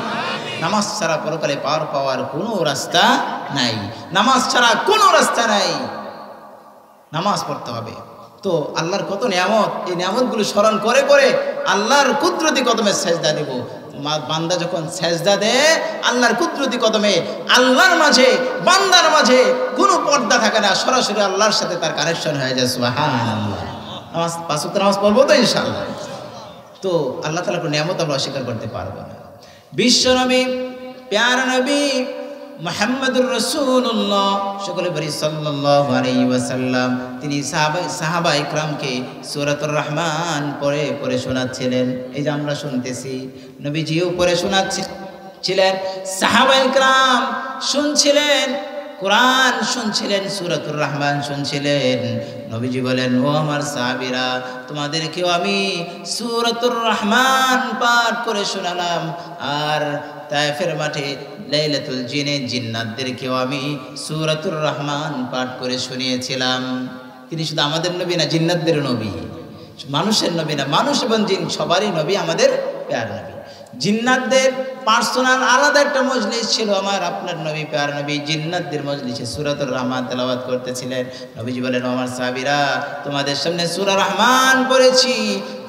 নামাজ ছাড়া পরকালে পার পাওয়ার কোনো রাস্তা নাই, নামাজ ছাড়া কোনো রাস্তা নাই, নামাজ পড়তে হবে। তো আল্লাহর কত নিয়ামত, এই নিয়ামতগুলো স্মরণ করে করে আল্লাহর কুদরতি কদমে সেজদা দেব। বান্দা যখন সেজদা দেয় আল্লাহর কুদরতি কদমে, আল্লাহর মাঝে বান্দার মাঝে কোনো পর্দা থাকে না, সরাসরি আল্লাহর সাথে তার কানেকশন হয়ে যায়। সুবহানাল্লাহ। নামাজ 5 ওয়াক্ত নামাজ পড়বো তো ইনশাআল্লাহ। তো আল্লাহ তাআলার কোনো নিয়ামত আমরা অস্বীকার করতে পারবো না। বিশ্বনবী, প্যারা নবী মুহাম্মদুর রাসূলুল্লাহ, সকলে বলি সাল্লাল্লাহু আলাইহি ওয়াসাল্লাম, তিনি সাহাবা ইকরামকে সূরাতুর রহমান পড়ে পড়ে শোনাচ্ছিলেন। এই যে আমরা শুনতেছি, নবীজিও পড়ে শোনাচ্ছিলেন, সাহাবা ইকরাম শুনছিলেন, কোরআন শুনছিলেন, সূরাতুর রহমান শুনছিলেন। নবীজি বলেন, ও আমার সাহাবীরা, তোমাদেরকেও আমি সূরাতুর রহমান পাঠ করে শোনালাম। আর তায়েফের মাঠে লাইলাতুল জিনে জিন্নাতদেরকেও আমি সূরাতুর রহমান পাঠ করে শুনিয়েছিলাম। তিনি শুধু আমাদের নবী না, জিন্নাতদের নবী, মানুষের নবী না, মানুষ এবং জিন সবারই নবী, আমাদের প্যার নবী। জিন্নাতদের পার্সোনাল আলাদা একটা মজলিস ছিল, আমার আপনার নবী প্যার নবী জিন্নাতদের মজলিসে সূরাতুর রহমান তেলাওয়াত করতেছিলেন। নবীজি বলেন, আমার সাহাবীরা তোমাদের সামনে সূরা রহমান পড়েছি,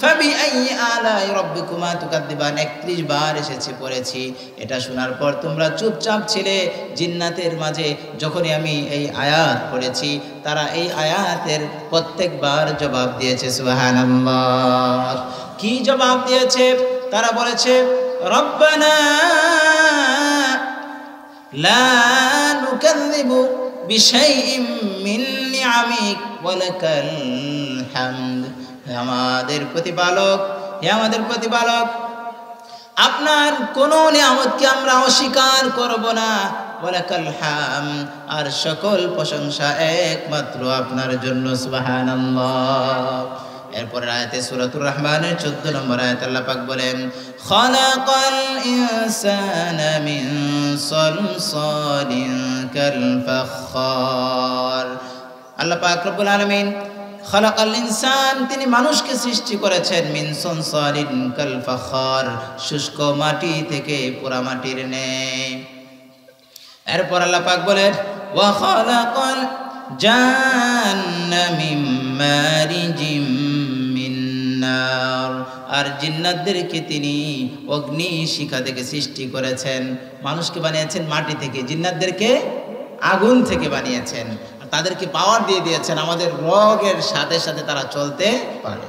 ফাবিআইয়ি আলাই রাব্বিকুমা তুকাদ্দিবান 31 বার এসেছে পড়েছি। এটা শোনার পর তোমরা চুপচাপ ছিলে। জিন্নাতের মাঝে যখনই আমি এই আয়াত পড়েছি, তারা এই আয়াতের প্রত্যেকবার জবাব দিয়েছে সুবহানাল্লাহ। কি জবাব দিয়েছে? তারা বলেছে, রব্বানা লা নুকাযযিবু বিশাইইম মিন নিআমিক ওয়া লাকাল হামদ। হে আমাদের প্রতিপালক, হে আমাদের প্রতিপালক, আপনার কোন নিয়ামতকে আমরা অস্বীকার করব না। ওয়া লাকাল হামদ, আর সকল প্রশংসা একমাত্র আপনার জন্য। সুবহানাল্লাহ। এরপর আয়াতে সূরাতুর রহমানের 14 নম্বর আয়াত আল্লাহ পাক বলেন, খালাকাল ইনসানা মিন সালসালিন কাল ফাখখার। আল্লাহ পাক রব্বুল আলামিন খালাকাল ইনসান, তিনি মানুষকে সৃষ্টি করেছেন, মিন সালসালিন কাল ফাখখার, শুষ্ক মাটি থেকে পোড়া মাটির ন্যায়। এরপর আল্লাহ পাক বলেন, ওয়া খালাকাল জান্না মিন মারিজিম মিন নার, আর জিন্নাতদেরকে তিনি অগ্নি শিখা থেকে সৃষ্টি করেছেন। মানুষকে বানিয়েছেন মাটি থেকে, জিন্নাতদেরকে আগুন থেকে বানিয়েছেন, আর তাদেরকে পাওয়ার দিয়ে দিয়েছেন, আমাদের রগের সাথে সাথে তারা চলতে পারে।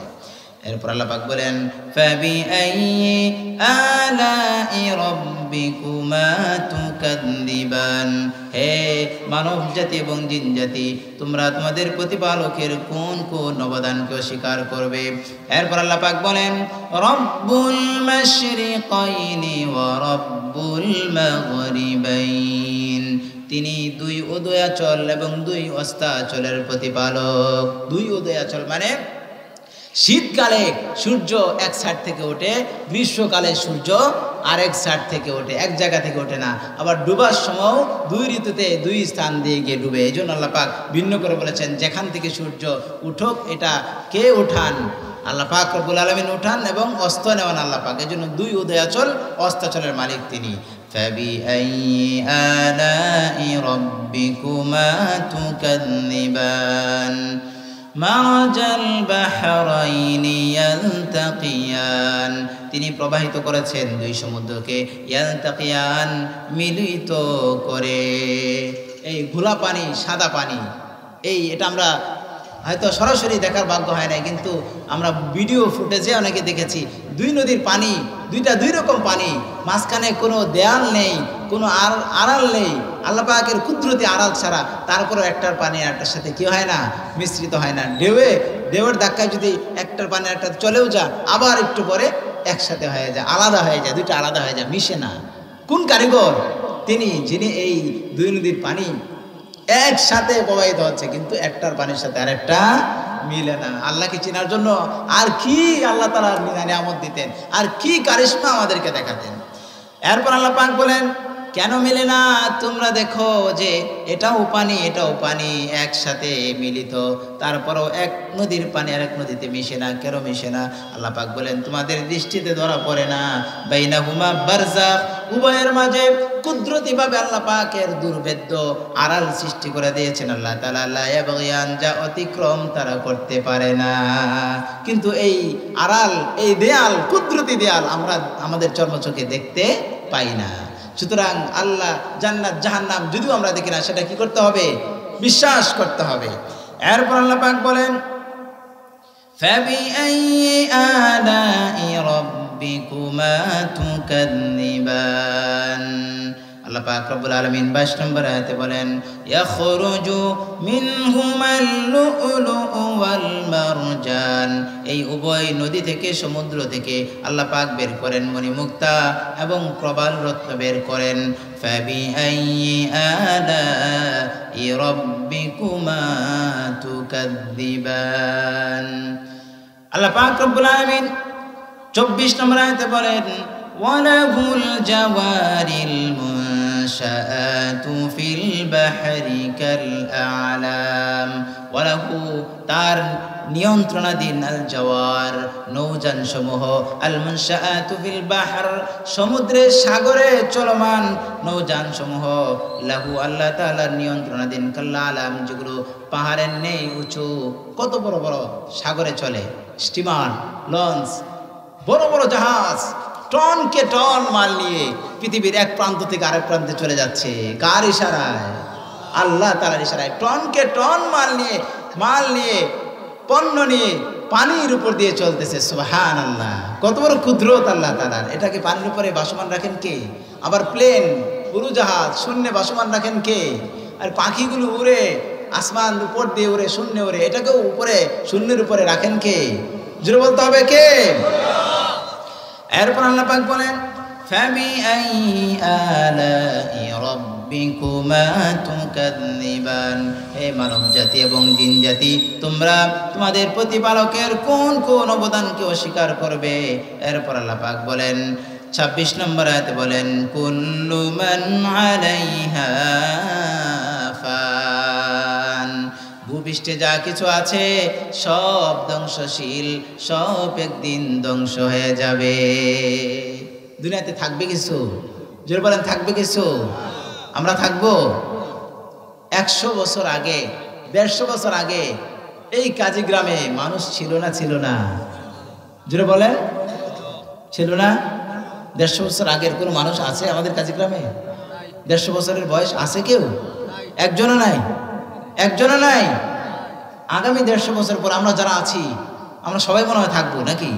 এরপর আল্লাহ পাক বলেন, ফাবিআইয়ি আলাই রাব্বিকুমা তুকাদ্দিবান। হে মানব জাতি এবং জিন জাতি, তোমরা তোমাদের প্রতিপালকের কোন কোন অবদানকে অস্বীকার করবে? এরপর আল্লাহ পাক বলেন, রব্বুল মাশরিকাইনি ওয়া রব্বুল মাগরিবাইন। তিনি দুই উদয়াচল এবং দুই অস্তাচলের প্রতিপালক। দুই উদয়াচল মানে শীতকালে সূর্য এক সাইড থেকে ওঠে, গ্রীষ্মকালে সূর্য আরেক সাইড থেকে ওঠে, এক জায়গা থেকে ওঠে না। আবার ডুবার সময় দুই ঋতুতে দুই স্থান দিয়ে গিয়ে ডুবে। এই জন্য আল্লাহ পাক ভিন্ন করে বলেছেন, যেখান থেকে সূর্য উঠুক এটা কে উঠান? আল্লাহ পাক রব্বুল আলামিন উঠান, এবং অস্ত নেওয়ান আল্লাহ পাক। এই জন্য দুই উদয়াচল অস্তাচলের মালিক তিনি। ফাবিআইয়ি আলাই রাব্বিকুমা তুকাদ্দিবান মারাজাল বাহরাইনি ইয়ালতাকিয়ান। তিনি প্রবাহিত করেছেন দুই সমুদ্রকে, ইয়ালতাকিয়ান মিলিত করে। এই ঘোলা পানি, সাদা পানি, এটা আমরা হয়তো সরাসরি দেখার ভাগ্য হয় নাই, কিন্তু আমরা ভিডিও ফুটেজে অনেকে দেখেছি। দুই নদীর পানি, দুইটা দুই রকম পানি, মাঝখানে কোনো দেয়াল নেই, কোনো আড়াল নেই, আল্লাহ পাকের কুদরতি আড়াল ছাড়া। তারপরেও একটার পানি একটার সাথে কি হয় না, মিশ্রিত হয় না। ঢেউয়ের ধাক্কায় যদি একটার পানি একটা চলেও যা, আবার একটু পরে একসাথে হয়ে যায়, আলাদা হয়ে যায়, দুইটা আলাদা হয়ে যায়, মিশে না। কোন কারিগর? তিনি, যিনি এই দুই নদীর পানি একসাথে প্রবাহিত হচ্ছে, কিন্তু একটার পানির সাথে আরেকটা মিলে না। আল্লাহকে চেনার জন্য আর কি আল্লাহ তাআলা নিয়ামত দিতেন, আর কি কারিশমা আমাদেরকে দেখাতেন। এরপর আল্লাহ পাক বলেন, কেন মিলে না? তোমরা দেখো যে এটাও পানি এটাও পানি একসাথে মিলিত, তারপরও এক নদীর পানি আর এক নদীতে মিশে না। কেন মিশে না? আল্লাহ পাক বলেন, তোমাদের দৃষ্টিতে ধরা পড়ে না? বাইনাহুমা বারযাখ, উভয়ের মাঝে কুদরতিভাবে আল্লাহ পাকের দুর্ভেদ্য আড়াল সৃষ্টি করে দিয়েছেন আল্লাহ তাআলা। লা ইয়াবগিয়ান, যা অতিক্রম তারা করতে পারে না। কিন্তু এই আড়াল, এই দেয়াল, কুদরতি দেয়াল আমরা আমাদের চর্মচোখে দেখতে পাই না। সুতরাং আল্লাহ, জান্নাত, জাহান্নাম যদিও আমরা দেখি না, সেটা কি করতে হবে? বিশ্বাস করতে হবে। এরপর আল্লাহ পাক বলেন, ফাবিআইয়ি আলাই রাব্বিকুমা তুকাদ্দিবান। আল্লাহ পাক রব্বুল আলামিন 22 নম্বর আয়াতে বলেন, ইয়াখরুজু মিনহুমাল লুউলুউ ওয়াল মারজান। এই উভয় নদী থেকে, সমুদ্র থেকে আল্লাহ পাক বের করেন মণিমুক্তা এবং প্রবাল রত্ন বের করেন। ফাবিআইয়ি আলাই রাব্বিকুমা তুকাদ্দিবান। আল্লাহ পাক রব্বুল আলামিন 24 নম্বর আয়াতে বলেন, ওয়ালাহুল জাওয়ারিল মুনশাআতু ফিল বাহরি কাল আ'লাম ওয়া লাহু তার নিয়ন্ত্রণাধীন আল জাওয়ার নৌযান সমূহ আল মুনশাআতু ফিল বাহর সমুদ্রে সাগরে চলমান নৌযান সমূহ লাহু আল্লাহ তাআলার নিয়ন্ত্রণাধীন কাল আ'লাম যেগুলো পাহাড়ের নেই উঁচু কত বড় বড় সাগরে চলে স্টিমার লঞ্চ বড় বড় জাহাজ টনকে টন মাল নিয়ে পৃথিবীর এক প্রান্ত থেকে আরেক প্রান্তে চলে যাচ্ছে কার ইশারায় আল্লাহ তাআলার ইশারায় টনকে টন মাল নিয়ে পণ্য নিয়ে পানির উপর দিয়ে চলতেছে সুবহানাল্লাহ কত বড় কুদরত আল্লাহ তাআলার এটাকে পানির উপরে ভাসমান রাখেন কে আবার প্লেন উড়োজাহাজ শূন্যে ভাসমান রাখেন কে আর পাখিগুলো উড়ে আসমান উপর দিয়ে উড়ে শূন্যে উড়ে এটাকেও উপরে শূন্যের উপরে রাখেন কে জোরে বলতে হবে কে এরপর আল্লাহ পাক বলেন ফাবিআইয়ি আলাই রাব্বিকুমা তুকাযযিবান হে মানব জাতি এবং জিন জাতি তোমরা তোমাদের প্রতিপালকের কোন কোন অবদানকে অস্বীকার করবে এরপর আল্লাহ পাক বলেন 26 নম্বর আয়াতে বলেন কুল্লু মান আলাইহা ফান ভূপৃষ্ঠে যা কিছু আছে সব ধ্বংসশীল সব একদিন ধ্বংস হয়ে যাবে দুনিয়াতে থাকবে কিছু জোরে বলেন থাকবে কিছু আমরা থাকবো 100 বছর আগে 150 বছর আগে এই কাজী গ্রামে মানুষ ছিল না জোরে বলেন ছিল না 150 বছর আগের কোনো মানুষ আছে আমাদের কাজী গ্রামে 150 বছরের বয়স আছে কেউ একজনও নাই আগামী 150 বছর পর আমরা যারা আছি আমরা সবাই মনে হয় থাকবো নাকি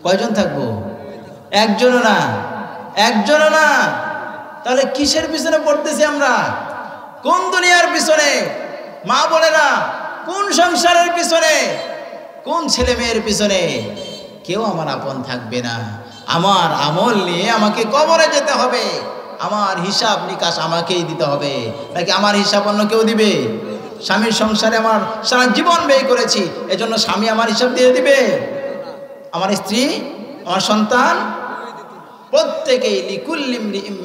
কয়জন থাকবো একজনও না তাহলে কিসের পিছনে পড়তেছি আমরা কোন দুনিয়ার পিছনে মা বোনেরা কোন সংসারের পিছনে কোন ছেলে মেয়ের পিছনে কেউ আমার আপন থাকবে না আমার আমল নিয়ে আমাকে কবরে যেতে হবে আমার হিসাব নিকাশ আমাকেই দিতে হবে নাকি আমার হিসাব অন্য কেউ দিবে স্বামীর সংসারে আমার সারা জীবন ব্যয় করেছি এজন্য স্বামী আমার হিসাব দিয়ে দিবে আমার স্ত্রী আমার সন্তান প্রত্যেকেই লিকুল্লি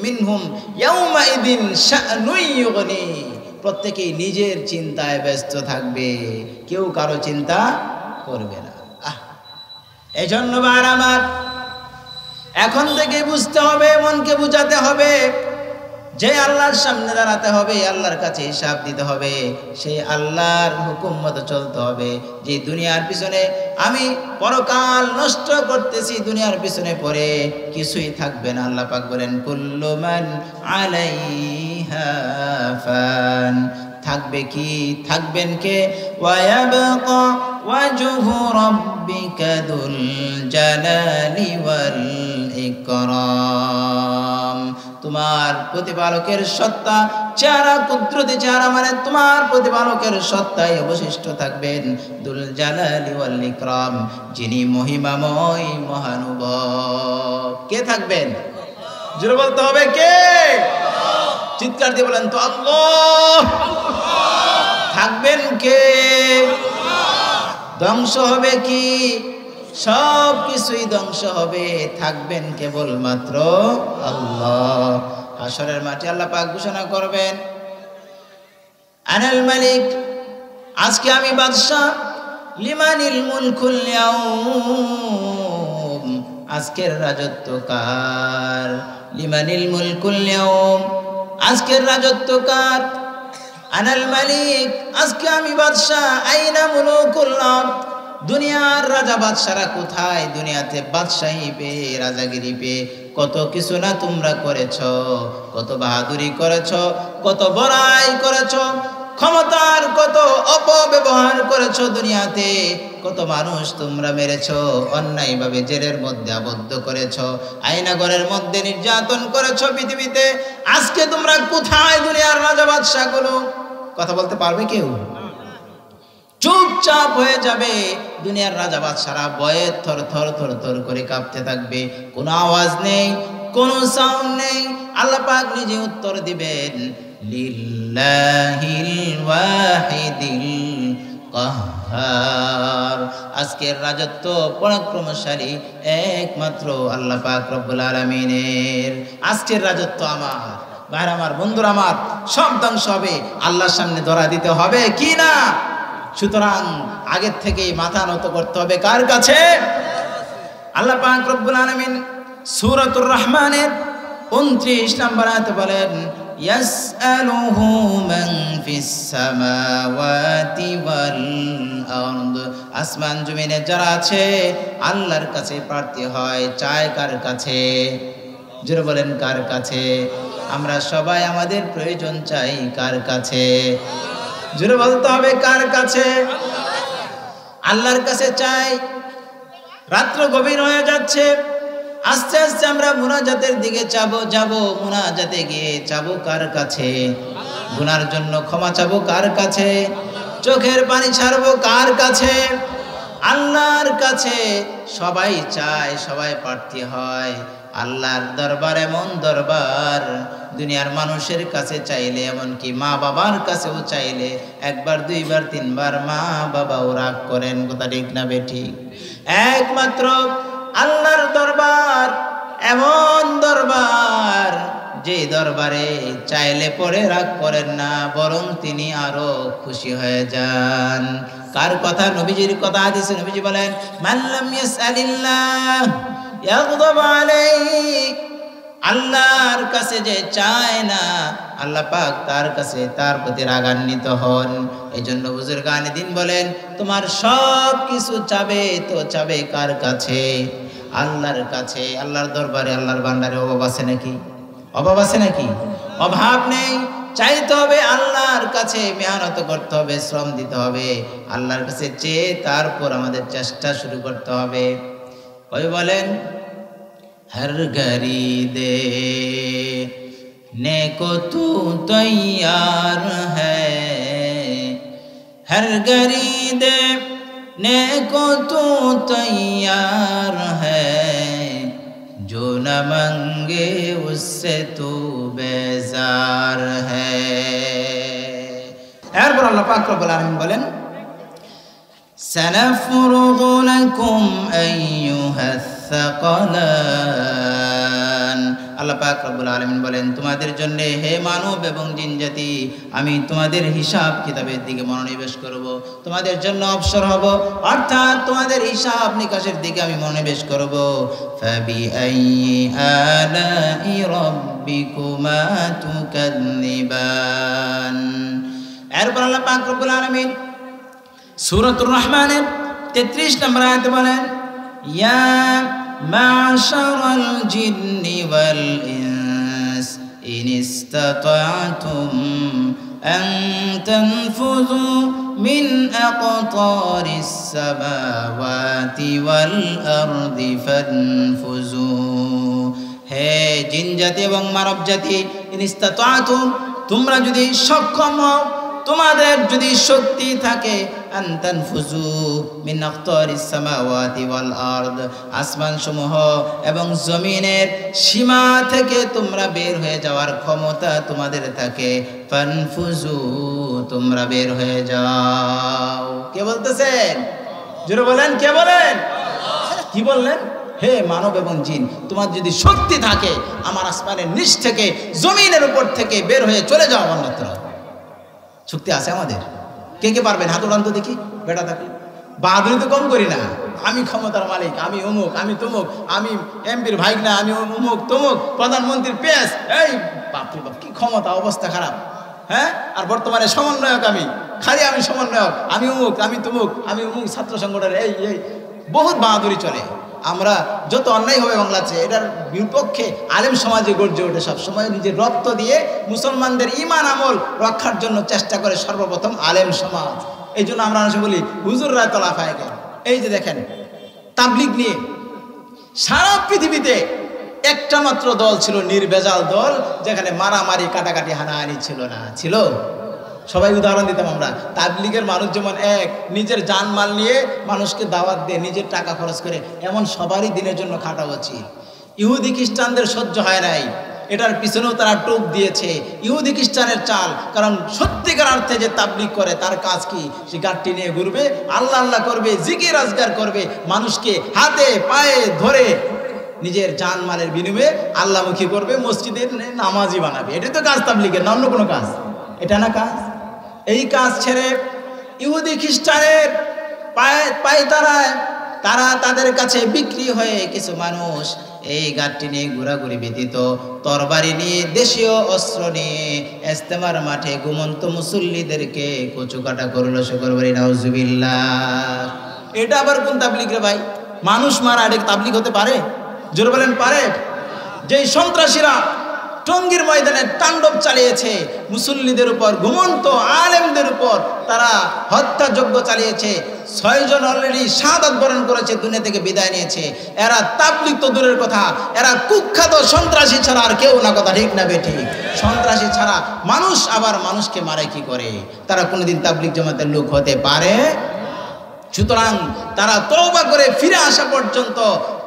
মিনহুম ইয়াউমাইদিন শা'নুন ইউগনি প্রত্যেকেই নিজের চিন্তায় ব্যস্ত থাকবে কেউ কারো চিন্তা করবে না এজন্য বার আমার এখন থেকে বুঝতে হবে মনকে বুঝাতে হবে যে আল্লাহর সামনে দাঁড়াতে হবে আল্লাহর কাছে হিসাব দিতে হবে সেই আল্লাহর হুকুম মতো চলতে হবে যে দুনিয়ার পিছনে আমি পরকাল নষ্ট করতেছি দুনিয়ার পিছনে পড়ে কিছুই থাকবে না আল্লাহ পাক বলেন কুল্লু মান আলাইহা ফান থাকবে কি থাকবেন কে ওয়ায়াবকা ওয়াজহু রাব্বিকা দুল জালালি ওয়াল ইকরাম তোমার প্রতিপালকের সত্তা চেহারা কুদরতি চেহারা মানে তোমার প্রতিপালকের সত্তাই অবশিষ্ট থাকবেন দুল জালালি ওয়াল ইকরাম যিনি মহিমাময় মহানুভব কে থাকবেন জোরে বলতে হবে কে চিৎকার দিয়ে বলেন তো আল্লাহ থাকবেন কে ধ্বংস হবে কি সব কিছুই ধ্বংস হবে থাকবেন কেবলমাত্র আল্লাহ হাসরের মাঠে আল্লাহ পাক ঘোষণা করবেন আনাল মালিক আজকে আমি বাদশা লিমানিল মুলকুল ইয়াউম আজকের রাজত্ব কার লিমানিল মুলকুল ইয়াউম আজকের রাজত্ব কার আনাল মালিক আজকে আমি বাদশা আইনা মুলুকুল আরদ দুনিয়ার রাজা বাদশারা কোথায় দুনিয়াতে বাদশাহী পেয়ে রাজাগিরি পেয়ে কত কিছু না তোমরা করেছো কত বাহাদুরি করেছো কত বড়াই করেছো ক্ষমতার কত অপব্যবহার করেছো দুনিয়াতে কত মানুষ তোমরা মেরেছো অন্যায়ভাবে জেলের মধ্যে আবদ্ধ করেছো আয়নাঘরের মধ্যে নির্যাতন করেছো পৃথিবীতে আজকে তোমরা কোথায় দুনিয়ার রাজা বাদশাগুলো কথা বলতে পারবে কেউ চুপচাপ হয়ে যাবে দুনিয়ার রাজা বাদশারা ভয়ে থর থর থর থর করে কাঁপতে থাকবে কোনো আওয়াজ নেই কোনো সাউন্ড নেই আল্লাহ পাক নিজে উত্তর দিবেন লিল্লাহিল ওয়াহিদিল কাহ্হার আজকের রাজত্ব পরাক্রমশালী একমাত্র আল্লাহ পাক রব্বুল আলামিনের আজকের রাজত্ব আমার ভাইরা আমার, বন্ধুরা আমার, সব ধ্বংস হবে, আল্লাহর সামনে ধরা দিতে হবে কি না? সুতরাং আগের থেকেই মাথা নত করতে হবে কার কাছে? আল্লাহ পাক রব্বুল আলামিন সূরাতুর রহমানের 29 নম্বর আয়াতে বলেন, ইয়াসআলুহু মান ফিস সামাওয়াতি ওয়াল আরদ, আসমান জমিনে যারা আছে আল্লাহর কাছে প্রার্থী হয়, চায় কার কাছে? জোরে বলেন কার কাছে? আমরা সবাই আমাদের প্রয়োজন চাই কার কাছে? জোরে বলতে হবে কার কাছে? আল্লাহর কাছে চাই। রাত্র গভীর হয়ে যাচ্ছে, আস্তে আস্তে আমরা মুনাজাতের দিকে যাব, মুনাজাতে গিয়ে চাবো কার কাছে? গুনার জন্য ক্ষমা চাবো কার কাছে? চোখের পানি ছাড়বো কার কাছে? আল্লাহর কাছে। সবাই চায়, সবাই প্রার্থী হয়। আল্লাহর দরবার এমন দরবার, দুনিয়ার মানুষের কাছে চাইলে, এমনকি মা বাবার কাছেও চাইলে, একবার দুইবার তিনবার মা বাবাও রাগ করেন, কথা ঠিক না বেঠিক? একমাত্র আল্লাহর দরবার এমন দরবার, যে দরবারে চাইলে পরে রাগ করেন না, বরং তিনি আরো খুশি হয়ে যান। কার কথা? নবীজির কথা। হাদিসে নবীজি বলেন, মান লাম ইয়াসআলিল্লাহ ইয়াগদাব আলাইহি, আল্লাহর কাছে যে চায় না, আল্লাহ পাক তার কাছে, তার প্রতি রাগান্বিত হন। এই জন্য বুজুর্গানে দিন বলেন, তোমার সব কিছু চাবে তো চাবে কার কাছে? আল্লাহর কাছে। আল্লাহর দরবারে, আল্লাহর ভান্ডারে অভাব আছে নাকি? অভাব আছে নাকি? অভাব নেই। চাইতে হবে আল্লাহর কাছে, মেহনত করতে হবে, শ্রম দিতে হবে, আল্লাহর কাছে চেয়ে তারপর আমাদের চেষ্টা শুরু করতে হবে। ওই বলেন, हर घड़ी दे ने को तू तैयार है, हर घड़ी दे ने को तू तैयार है, जो न मंगे उससे तू बेजार है। এরপর আল্লাহ পাক রব্বুল আলামিন বলেন, সানাফরুগু লাকুম আইয়ুহাস সাকালান, আল্লাহ পাক রব্বুল আলামিন বলেন, তোমাদের জন্য হে মানব এবং জিন জাতি, আমি তোমাদের হিসাব কিতাবের দিকে মনোনিবেশ করব, তোমাদের জন্য অবসর হব, অর্থাৎ তোমাদের হিসাব নিকাশের দিকে আমি মনোনিবেশ করব। ফাবিআইয়ি আলাই রাব্বিকুমা তুকাযযিবান। এরপর আল্লাহ পাক রব্বুল আলামিন সূরাতুর রহমানের 33 নম্বর আয়াতে বলেন, ইয়া মা'শারাল জিন্নি ওয়াল ইনস ইন ইসতাতা'তুম আন তানফুযু মিন আকতারিস সামাওয়াতি ওয়াল আরদি ফানফুযু। হে জিন জাতি এবং মানব জাতি, ইন ইসতাতা'তুম, তোমরা যদি সক্ষম হও, তোমাদের যদি শক্তি থাকে, আনতানফুজু মিন আকতারিস সামাওয়াতি ওয়াল আরদ, আসমান সমূহ এবং জমিনের সীমা থেকে তোমরা বের হয়ে যাওয়ার ক্ষমতা তোমাদের থাকে, ফানফুজু, তোমরা বের হয়ে যাও। কে বলতেছেন? জোরে বলেন, কে বলেন? কি বললেন? হে মানব এবং জিন, তোমার যদি শক্তি থাকে, আমার আসমানের নিচ থেকে, জমিনের উপর থেকে বের হয়ে চলে যাও অন্যত্র। শক্তি আছে আমাদের? কে কে পারবেন? হাত উড়ান তো দেখি, বেটা থাকে। বাহাদুরি তো কম করি না, আমি ক্ষমতার মালিক, আমি অমুক, আমি তমুক, আমি এমপির ভাইগনা, আমি অমুক তমুক, প্রধানমন্ত্রীর পেশ, এই বাপরে বাপ, কি ক্ষমতা, অবস্থা খারাপ। হ্যাঁ, আর বর্তমানে সমন্বয়ক আমি, খালি আমি সমন্বয়ক, আমি অমুক, আমি তমুক, আমি অমুক ছাত্র সংগঠনের, এই এই বহুত বাহাদুরি চলে। আমরা যত অন্যায় হবে বাংলাদেশে, এটার বিপক্ষে আলেম সমাজে গর্জে ওঠে, সবসময় নিজের রক্ত দিয়ে মুসলমানদের ঈমান আমল রক্ষার জন্য চেষ্টা করে সর্বপ্রথম আলেম সমাজ। এই জন্য আমরা অনেক বলি হুজুররা তলা পায় গেল। এই যে দেখেন, তাবলিগ নিয়ে সারা পৃথিবীতে একটা মাত্র দল ছিল, নির্ভেজাল দল, যেখানে মারামারি কাটাকাটি হানাহানি ছিল না। ছিল? সবাই উদাহরণ দিতাম আমরা। তাবলিগের মানুষ যেমন এক, নিজের জানমাল নিয়ে মানুষকে দাওয়াত দিয়ে নিজের টাকা খরচ করে, এমন সবারই দিনের জন্য খাটা উচিত। ইহুদি খ্রিস্টানদের সহ্য হয় নাই, এটার পিছনেও তারা টোপ দিয়েছে, ইহুদি খ্রিস্টানের চাল। কারণ সত্যিকার অর্থে যে তাবলিগ করে তার কাজ কি? সে গাঁটটি নিয়ে ঘুরবে, আল্লাহ আল্লাহ করবে, জিকির আজগার করবে, মানুষকে হাতে পায়ে ধরে নিজের জানমালের বিনিময়ে আল্লাহমুখী করবে, মসজিদের নামাজি বানাবে। এটা তো কাজ তাবলীগের, না অন্য কোনো কাজ? এটা না কাজ? এই কাজ ছেড়ে ইহুদি খ্রিস্টানের পায়ে তারা তাদের কাছে বিক্রি হয়ে কিছু মানুষ এই গাঁটটি নিয়ে ঘোরাঘুরি ব্যতীত তরবারি নিয়ে, দেশীয় অস্ত্র নিয়ে ইস্তেমার মাঠে ঘুমন্ত মুসল্লিদেরকে কচুকাটা করলো। শুকর বলি নাউজুবিল্লাহ। এটা আবার কোন তাবলীগ রে ভাই? মানুষ মারা এটা তাবলীগ হতে পারে? জোরে বলেন পারে? যেই সন্ত্রাসীরা টঙ্গীর ময়দানে তাণ্ডব চালিয়েছে মুসল্লিদের উপর, ঘুমন্ত আলেমদের উপর তারা হত্যাযজ্ঞ চালিয়েছে, 6 জন অলরেডি শাহাদাত বরণ করেছে, দুনিয়া থেকে বিদায় নিয়েছে। এরা তাবলীগ তো দূরের কথা, এরা কুখ্যাত সন্ত্রাসী ছাড়া আর কেউ না। কথা ঠিক না বেঠিক? সন্ত্রাসী ছাড়া মানুষ আবার মানুষকে মারে কি করে? তারা কোনোদিন তাবলীগ জামাতের লোক হতে পারে? সুতরাং তারা তওবা করে ফিরে আসা পর্যন্ত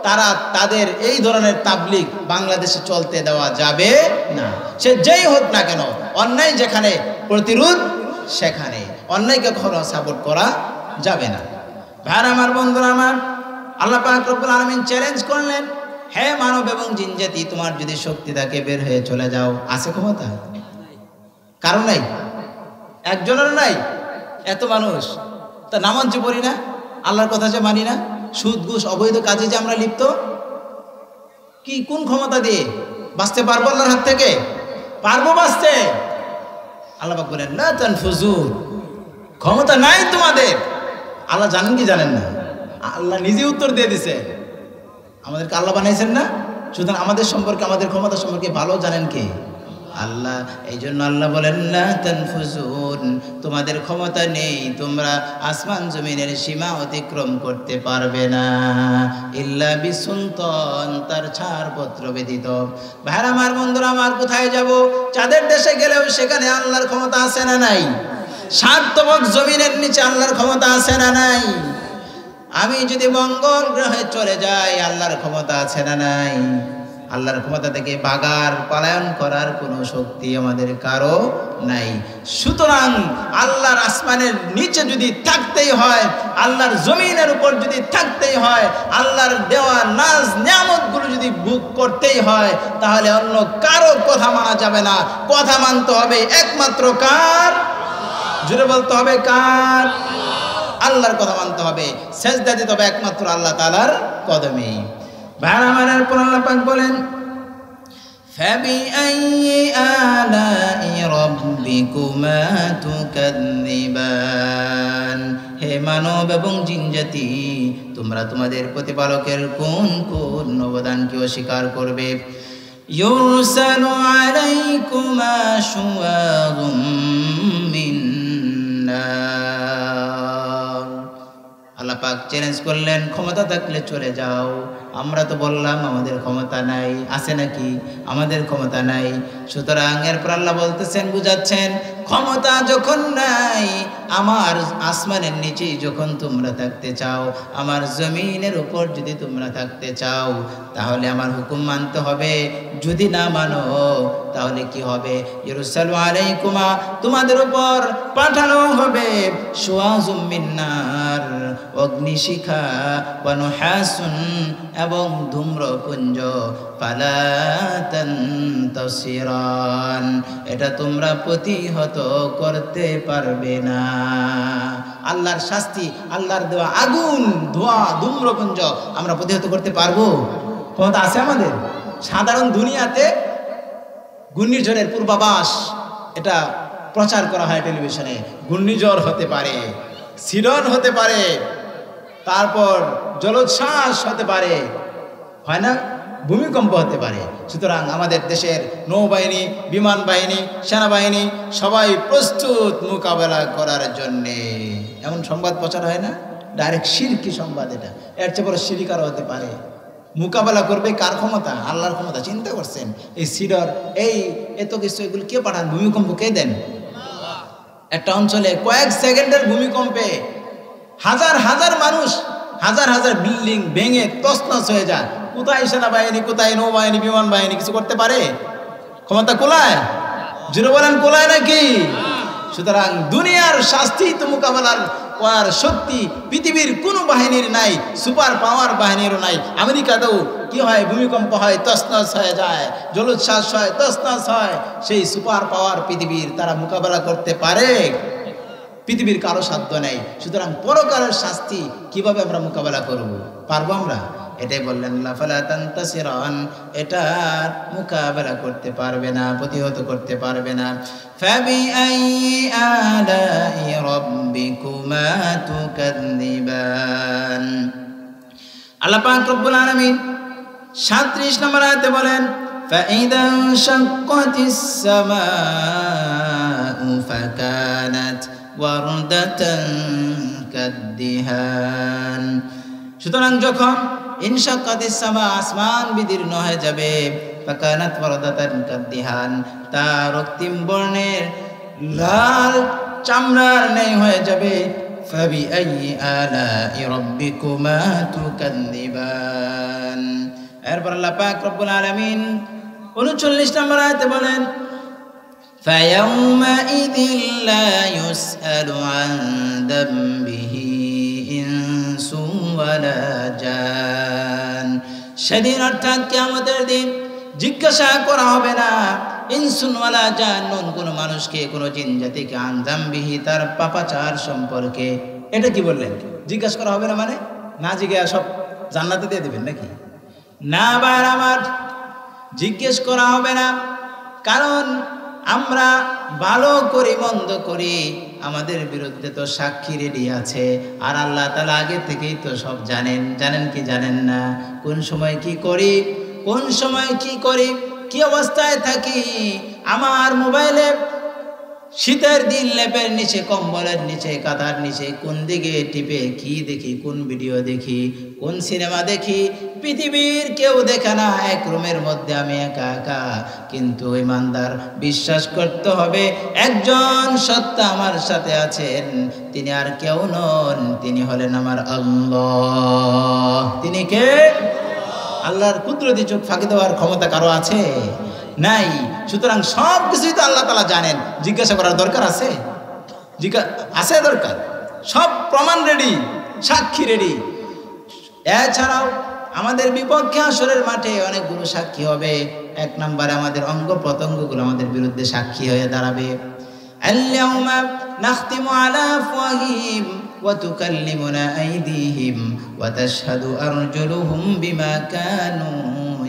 তারা তাদের এই ধরনের তাবলীগ বাংলাদেশে চলতে দেওয়া যাবে না। সে যেই হোক না কেন, অন্যায় যেখানে প্রতিরোধ সেখানে, অন্যায়কে কখনো সাপোর্ট করা যাবে না। ভাইরা আমার, বন্ধুরা আমার, আল্লাহ পাক রব্বুল আলামিন চ্যালেঞ্জ করলেন, হে মানব এবং জিন জাতি, তোমার যদি শক্তি থাকে বের হয়ে চলে যাও। আছে ক্ষমতা? কারণ নাই, একজনেরও নাই। এত মানুষ তা নামাজ পড়ি না, আল্লাহর কথা যে মানি না, সুদ ঘুষ অবৈধ কাজে যে আমরা লিপ্ত, কি কোন ক্ষমতা দিয়ে বাঁচতে পারবো আল্লাহর হাত থেকে? পারবো বাঁচতে? আল্লাহ পাক বলেন লা তানফুজু, ক্ষমতা নাই তোমাদের। আল্লাহ জানেন কি জানেন না? আল্লাহ নিজে উত্তর দিয়ে দিছে। আমাদেরকে আল্লাহ বানাইছেন না? সুতরাং আমাদের সম্পর্কে, আমাদের ক্ষমতা সম্পর্কে ভালো জানেন কে? আল্লাহ। এই জন্য আল্লাহ বলেন লা তানফুজুন, তোমাদের ক্ষমতা নেই, তোমরা আসমান জমিনের সীমা অতিক্রম করতে পারবে না, ইল্লা বিসুলতান, তার ছাড়পত্র ব্যতীত। ভাইরা আমার, বন্ধুরা আমার, কোথায় যাব? যাদের দেশে গেলেও সেখানে আল্লাহর ক্ষমতা আছে না নাই? সাতবক জমিনের নিচে আল্লাহর ক্ষমতা আছে না নাই? আমি যদি মঙ্গল গ্রহে চলে যাই, আল্লাহর ক্ষমতা আছে না নাই? আল্লাহর ক্ষমতা থেকে ভাগার, পলায়ন করার কোনো শক্তি আমাদের কারো নাই। সুতরাং আল্লাহর আসমানের নিচে যদি থাকতেই হয়, আল্লাহর জমিনের উপর যদি থাকতেই হয়, আল্লাহর দেওয়া নাজ নিয়ামতগুলো যদি ভোগ করতেই হয়, তাহলে অন্য কারো কথা মানা যাবে না। কথা মানতে হবে একমাত্র কার? জুড়ে বলতে হবে কার? আল্লাহর কথা মানতে হবে, সেজদা দিতে হবে একমাত্র আল্লাহ তাআলার কদমে। ভাইরা আমার, এরপর আল্লাহ পাক বলেন ফাবিআইয়ি আলাই রাব্বিকুমা তুকাযযিবান, হে মানব এবং জিন জাতি, তোমরা তোমাদের প্রতিপালকের কোন কোন অবদানকে অস্বীকার করবে? ইউরসালু আলাইকুমা শুওয়াযুম মিন নার। আল্লাহ পাক চ্যালেঞ্জ করলেন, ক্ষমতা থাকলে চলে যাও। আমরা তো বললাম আমাদের ক্ষমতা নাই, আছে নাকি? আমাদের ক্ষমতা নাই। সুতরাং এরপর আল্লাহ বলতেছেন, বুঝাচ্ছেন, ক্ষমতা যখন নাই, আমার আসমানের নিচে যখন তোমরা থাকতে চাও, আমার জমিনের উপর যদি তোমরা থাকতে চাও, তাহলে আমার হুকুম মানতে হবে। যদি না মানো তাহলে কি হবে? ইউরসালু আলাইকুমা, তোমাদের উপর পাঠানো হবে শুওয়াযুম মিন নার, অগ্নিশিখা, ওয়া নুহাসুন, এবং ধূম্রপুঞ্জ, ফালা তানতাসিরান, এটা তোমরা প্রতিহত করতে পারবে না। আল্লাহর শাস্তি, আল্লাহর দেওয়া আগুন, ধোঁয়া, ধূম্রপুঞ্জ আমরা প্রতিহত করতে পারবো? ক্ষমতা আছে আমাদের? সাধারণ দুনিয়াতে ঘূর্ণিঝড়ের পূর্বাভাস এটা প্রচার করা হয় টেলিভিশনে। ঘূর্ণিঝড় হতে পারে, সিডন হতে পারে, তারপর জলোচ্ছ্বাস হতে পারে, হয় না? ভূমিকম্প হতে পারে। সুতরাং আমাদের দেশের নৌবাহিনী, বিমান বাহিনী, সেনাবাহিনী সবাই প্রস্তুত মোকাবেলা করার জন্যে। এমন সংবাদ প্রচার হয় না? ডাইরেক্ট শিরকি সংবাদ এটা। এর চেয়ে বড় শিরক আরও হতে পারে। মোকাবেলা করবে কার ক্ষমতা? আল্লাহর ক্ষমতা। চিন্তা করছেন? এই সিডর, এই এত কিছু, এগুলো কে পাঠান? ভূমিকম্প কে দেন? একটা অঞ্চলে কয়েক সেকেন্ডের ভূমিকম্পে হাজার হাজার মানুষ, হাজার হাজার বিল্ডিং ভেঙে তছনছ হয়ে যায়। কোথায় সেনাবাহিনী, কোথায় নৌবাহিনী, বিমান বাহিনী কিছু করতে পারে? ক্ষমতা কোলায়? জুড়ে বলেন, কোলায় নাকি? সুতরাং দুনিয়ার শাস্তি তো মোকাবেলার করার শক্তি পৃথিবীর কোনো বাহিনীর নাই, সুপার পাওয়ার বাহিনীরও নাই। আমেরিকাতেও কি হয়, ভূমিকম্প হয়, তছনছ হয়ে যায়, জলোচ্ছ্বাস হয়, তছনছ হয়। সেই সুপার পাওয়ার পৃথিবীর তারা মোকাবেলা করতে পারে? পৃথিবীর কারো সাধ্য নেই। সুতরাং পরকালের শাস্তি কিভাবে আমরা মোকাবেলা করব? পারবো আমরা? এটাই বললেন লাফালা তানতাসিরান, এটা মোকাবেলা করতে পারবে না, প্রতিহত করতে পারবে না। ফাবিআইয়ি আলাই রাব্বিকুমা তুকাযযিবান। আল্লাহ পাক রব্বুল আলামিন 37 নম্বর আয়াতে বলেন ফাইদা শাক্কাতিস সামাউ ফাকানাত ওয়ারদাতান কাদ্দিহান। সুতরাং যখন ইনশাক্কাতিস সামা, আসমান বিদীর্ণ হয়ে যাবে, ফাকানাত ওয়ারদাতান কাদ্দিহান, তা রক্তিম বর্ণের লাল চামড়ার ন্যায় হয়ে যাবে। ফাবিআইয়ি আলাই রাব্বিকুমা তুকাযযিবান। এরপর আল্লাহ পাক রব্বুল আলামিন 39 নম্বর আয়াতে বলেন ফায়াউমাইযিল লা ইউসআলু আন যামবিহি ইনসু ওয়ালা জান। সেদিন অর্থাৎ কিয়ামতের দিন জিজ্ঞাসা করা হবে না ইনসুন ওয়ালা জান্নুন, কোনো মানুষকে, কোনো জিন জাতিকে, আন যামবিহি, তার পাপাচার সম্পর্কে। এটা কি বললেন? জিজ্ঞাসা করা হবে না মানে না জিজ্ঞাসা সব জান্নাতে দিয়ে দেবেন নাকি? না বার আমার, জিজ্ঞেস করা হবে না। কারণ আমরা ভালো করি মন্দ করি, আমাদের বিরুদ্ধে তো সাক্ষী রেডি আছে। আর আল্লাহ তাআলা আগে থেকেই তো সব জানেন। জানেন কি জানেন না? কোন সময় কি করি, কোন সময় কি করি, কি অবস্থায় থাকি। আমার মোবাইলে শীতের দিন লেপের নিচে, কম্বলের নিচে, কাঁথার নিচে কোন দিকে টিপে কি দেখি, কোন ভিডিও দেখি, কোন সিনেমা দেখি, পৃথিবীর কেউ দেখে না। এক রুমের মধ্যে আমি একা একা। কিন্তু ইমানদার বিশ্বাস করতে হবে একজন সত্তা আমার সাথে আছেন, তিনি আর কেউ নন, তিনি হলেন আমার আল্লাহ। তিনি কে? আল্লাহর কুদরতি চোখ ফাঁকি দেওয়ার ক্ষমতা কারো আছে? নাই। সুতরাং সব কিছুই তো আল্লাহ তাআলা জানেন, জিজ্ঞাসা করার দরকার আছে? আছে দরকার? সব প্রমাণ রেডি, সাক্ষী রেডি। এছাড়াও আমাদের বিপক্ষে হাসরের মাঠে অনেকগুলো সাক্ষী হবে। এক নম্বরে আমাদের অঙ্গ প্রত্যঙ্গগুলো আমাদের বিরুদ্ধে সাক্ষী হয়ে দাঁড়াবে। আল-ইয়াউমা নাখতিমু আলা আফওয়াহিহিম ওয়া তুকাল্লিমুনা আইদিহিম ওয়া তাশহাদু আরজুলুহুম বিমা কানু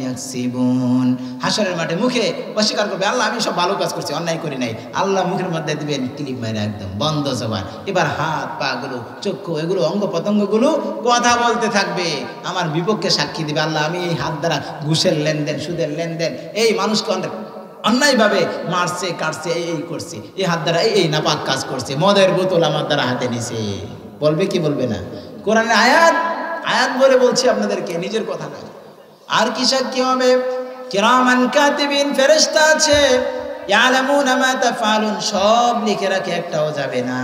ইয়াকসিবুন। হাসরের মাঠে মুখে অস্বীকার করবে, আল্লাহ আমি সব ভালো কাজ করছি, অন্যায় করি নাই। আল্লাহ মুখের মধ্যে দিবেন ক্লিপ মেরে একদম বন্ধ জবান। এবার হাত পা গুলো, চক্ষু, এগুলো অঙ্গ প্রত্যঙ্গগুলো কথা বলতে থাকবে, আমার বিপক্ষে সাক্ষী দিবে। আল্লাহ আমি এই হাত দ্বারা ঘুষের লেনদেন, সুদের লেনদেন, এই মানুষকে অন্যায়ভাবে মারছে, কাটছে, এই করছে, এই হাত দ্বারা এই নাপাক কাজ করছে, মদের বোতল আমার দ্বারা হাতে নিছে। বলবে কি বলবে না? কোরআনের আয়াত আয়াত বলে বলছি আপনাদেরকে, নিজের কথা না। আর কি সাক্ষী হবে? কিরামান কাতিবিন, ফেরেশতা আছে, ইয়ালামুনা মা তাফআলুন, সব লিখে রাখে, একটাও যাবে না।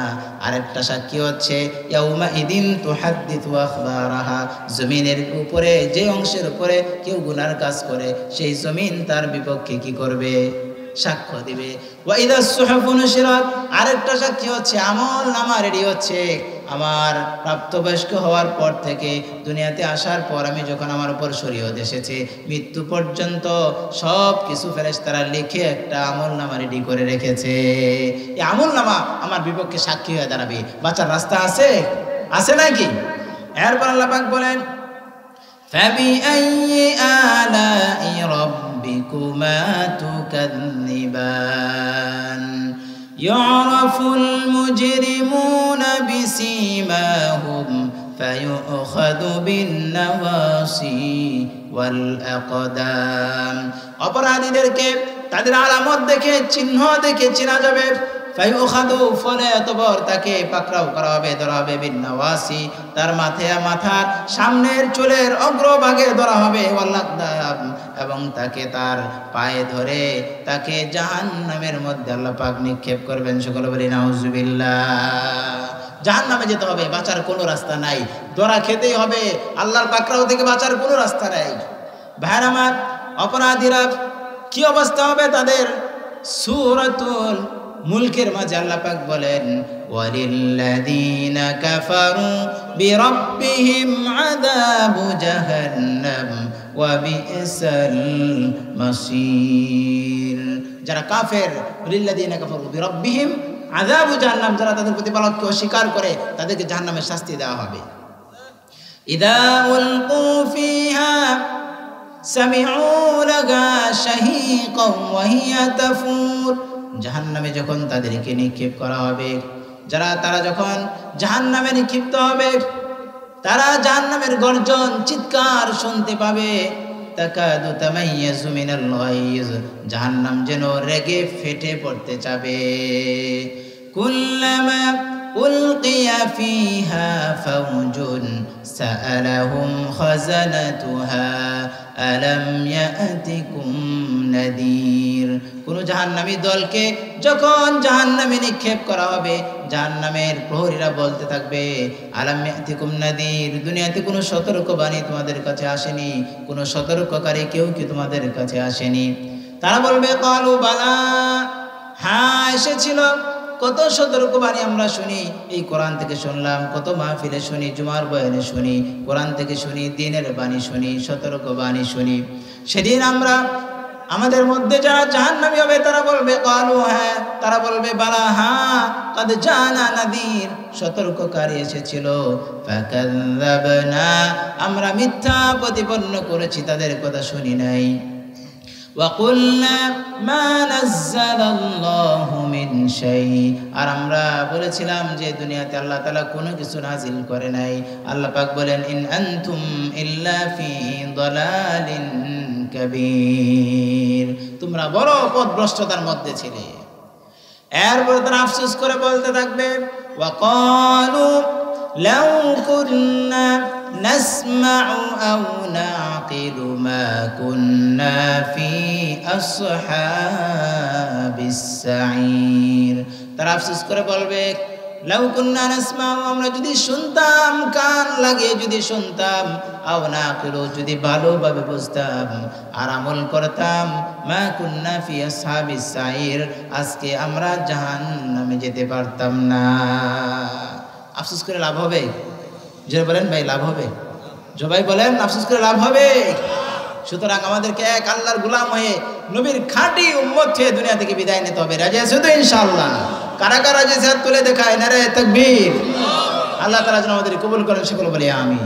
আরেকটা সাক্ষী হচ্ছে ইয়াউমা ইদিন তুহাদ্দিথু আখবারাহা, জমিনের উপরে যে অংশের উপরে কেউ গুনার কাজ করে, সেই জমিন তার বিপক্ষে কি করবে? সাক্ষ্য দিবে। ওয়া ইদা সুহুফু নুশিরাত, আরেকটা সাক্ষী হচ্ছে আমল নামা রেডি হচ্ছে। আমার প্রাপ্তবয়স্ক হওয়ার পর থেকে দুনিয়াতে আসার পর আমি যখন আমার উপর শরীয়ত এসেছে, মৃত্যু পর্যন্ত সব কিছু ফেরেশতারা লিখে একটা আমল নামা রেডি করে রেখেছে। এই আমল নামা আমার বিপক্ষে সাক্ষী হয়ে দাঁড়াবে। বাঁচার রাস্তা আছে? আছে নাকি? এরপর আল্লাহ পাক বলেন ফাবিআইয়ি আলাই রাব্বিকুমা তুকাযযিবান। ইউরাফুল মুজরিমুনা বিসীমাহুম ফায়ুখাযু বিন-নাওয়াসি ওয়াল আকদাম। অপরাধীদেরকে তাদের আলামত দেখে, চিহ্ন দেখে চেনা যাবে। ফায়ুখাযু, ফলে অতঃপর তাকে পাকড়াও করা হবে, ধরা হবে, বিন-নাওয়াসি, তার মাথার সামনের চুলের অগ্রভাগে ধরা হবে, ওয়াল আকদাম, এবং তাকে তার পায়ে ধরে তাকে জাহান্নামের মধ্যে আল্লাহ পাক নিক্ষেপ করবেন। সকলে বলি নাউজুবিল্লাহ। জাহান্নামে যেতে হবে, বাঁচার কোনো রাস্তা নাই, ধরা খেতেই হবে, আল্লাহর পাকড়াও থেকে বাঁচার কোনো রাস্তা নাই। ভাইরা আমার, অপরাধীরা কি অবস্থা হবে তাদের? সূরাতুল মুলকের মাঝে আল্লাহ পাক বলেন ওয়ালিল্লাযীনা কাফারু বিরাব্বিহিম আযাবু জাহান্নাম ওয়া বিসাল মাসীর। যারা কাফের, লিল্লাযীনা কাফারু বিরাব্বিহিম আযাবু জাহান্নাম, যারা তাদের প্রতিপালককে অস্বীকার করে তাদেরকে জাহান্নামের শাস্তি দেওয়া হবে। ইযা উলকু ফিহা সামিউ লাহা শাহীকান ওয়া হিয়া তাফুর। জাহান্নামে যখন তাদেরকে নিক্ষেপ করা হবে, তারা যখন জাহান্নামে নিক্ষিপ্ত হবে, তারা জাহান্নামের গর্জন চিৎকার শুনতে পাবে। তাকাদু তামাইয়াজু মিনাল গায়জ, জাহান্নাম যেন রেগে ফেটে পড়তে চাবে। কুল্লামা উলকিয়া ফিহা ফাওজুন সাআলাহুম খাযানাতুহা আলাম ইয়াতিকুম নাদির। কোন জাহান্নামী দলকে যখন জাহান্নামে নিক্ষেপ করা হবে, জাহান্নামের প্রহরীরা বলতে থাকবে, আলাম ইয়াতিকুম নাদির, দুনিয়াতে কোনো সতর্কবাণী তোমাদের কাছে আসেনি, কোনো সতর্ককারী কেউ কি তোমাদের কাছে আসেনি? তারা বলবে ক্বালু বালা, হ্যাঁ এসেছিল, কত সতর্কবাণী আমরা শুনি, এই কোরআন থেকে শুনলাম, কত মাহফিলে শুনি, জুমার বয়ানে শুনি, কোরআন থেকে শুনি, দ্বীনের বাণী শুনি, সতর্কবাণী শুনি। সেদিন আমরা আমাদের মধ্যে যারা জাহান্নামী হবে তারা বলবে ক্বালু, হ্যাঁ, তারা বলবে বালা, হ্যাঁ, কাদ জানা নাদির, সতর্ককারী এসেছিল। ফাকাযযাবনা, আমরা মিথ্যা প্রতিপন্ন করেছি, তাদের কথা শুনি নাই। ওয়াকুলনা মা নাযালাল্লাহু মিন শাই, আর আমরা বলেছিলাম যে দুনিয়াতে আল্লাহ তাআলা কোনো কিছু নাজিল করে নাই। আল্লাহ পাক বলেন ইন আনতুম ইল্লা ফি দালালিন কাবীর, তোমরা বড় পথভ্রষ্টতার মধ্যে ছিলে। এরপরে তারা আফসোস করে বলতে থাকবে ওয়াকালু লাউ কুন্না নাসমাউ আও নাকিলু মা কুন্না ফি আসহাবিস সাঈর। তারা আফসোস করে বলবে লাউ কুন্না নাসমাউ, আমরা যদি শুনতাম, কান লাগিয়ে যদি শুনতাম, আও নাকিলু, যদি ভালোভাবে বুঝতাম আর আমল করতাম, মা কুন্না ফি আসহাবিস সাঈর, আজকে আমরা জাহান্নামে যেতে পারতাম না। আফসোস করে লাভ হবে? যে বলেন ভাই লাভ হবে? সবাই বলেন আফসোস করে লাভ হবে? সুতরাং আমাদেরকে এক আল্লাহর গোলাম হয়ে নবীর খাঁটি উম্মত হয়ে দুনিয়া থেকে বিদায় নিতে হবে। রাজি আছো তো ইনশাআল্লাহ? কারা কারা যে হাত তুলে দেখায় নারে তাকবীর। আল্লাহ তাআলা যেন আমাদের কবুল করেন, সকলে বলি আমিন।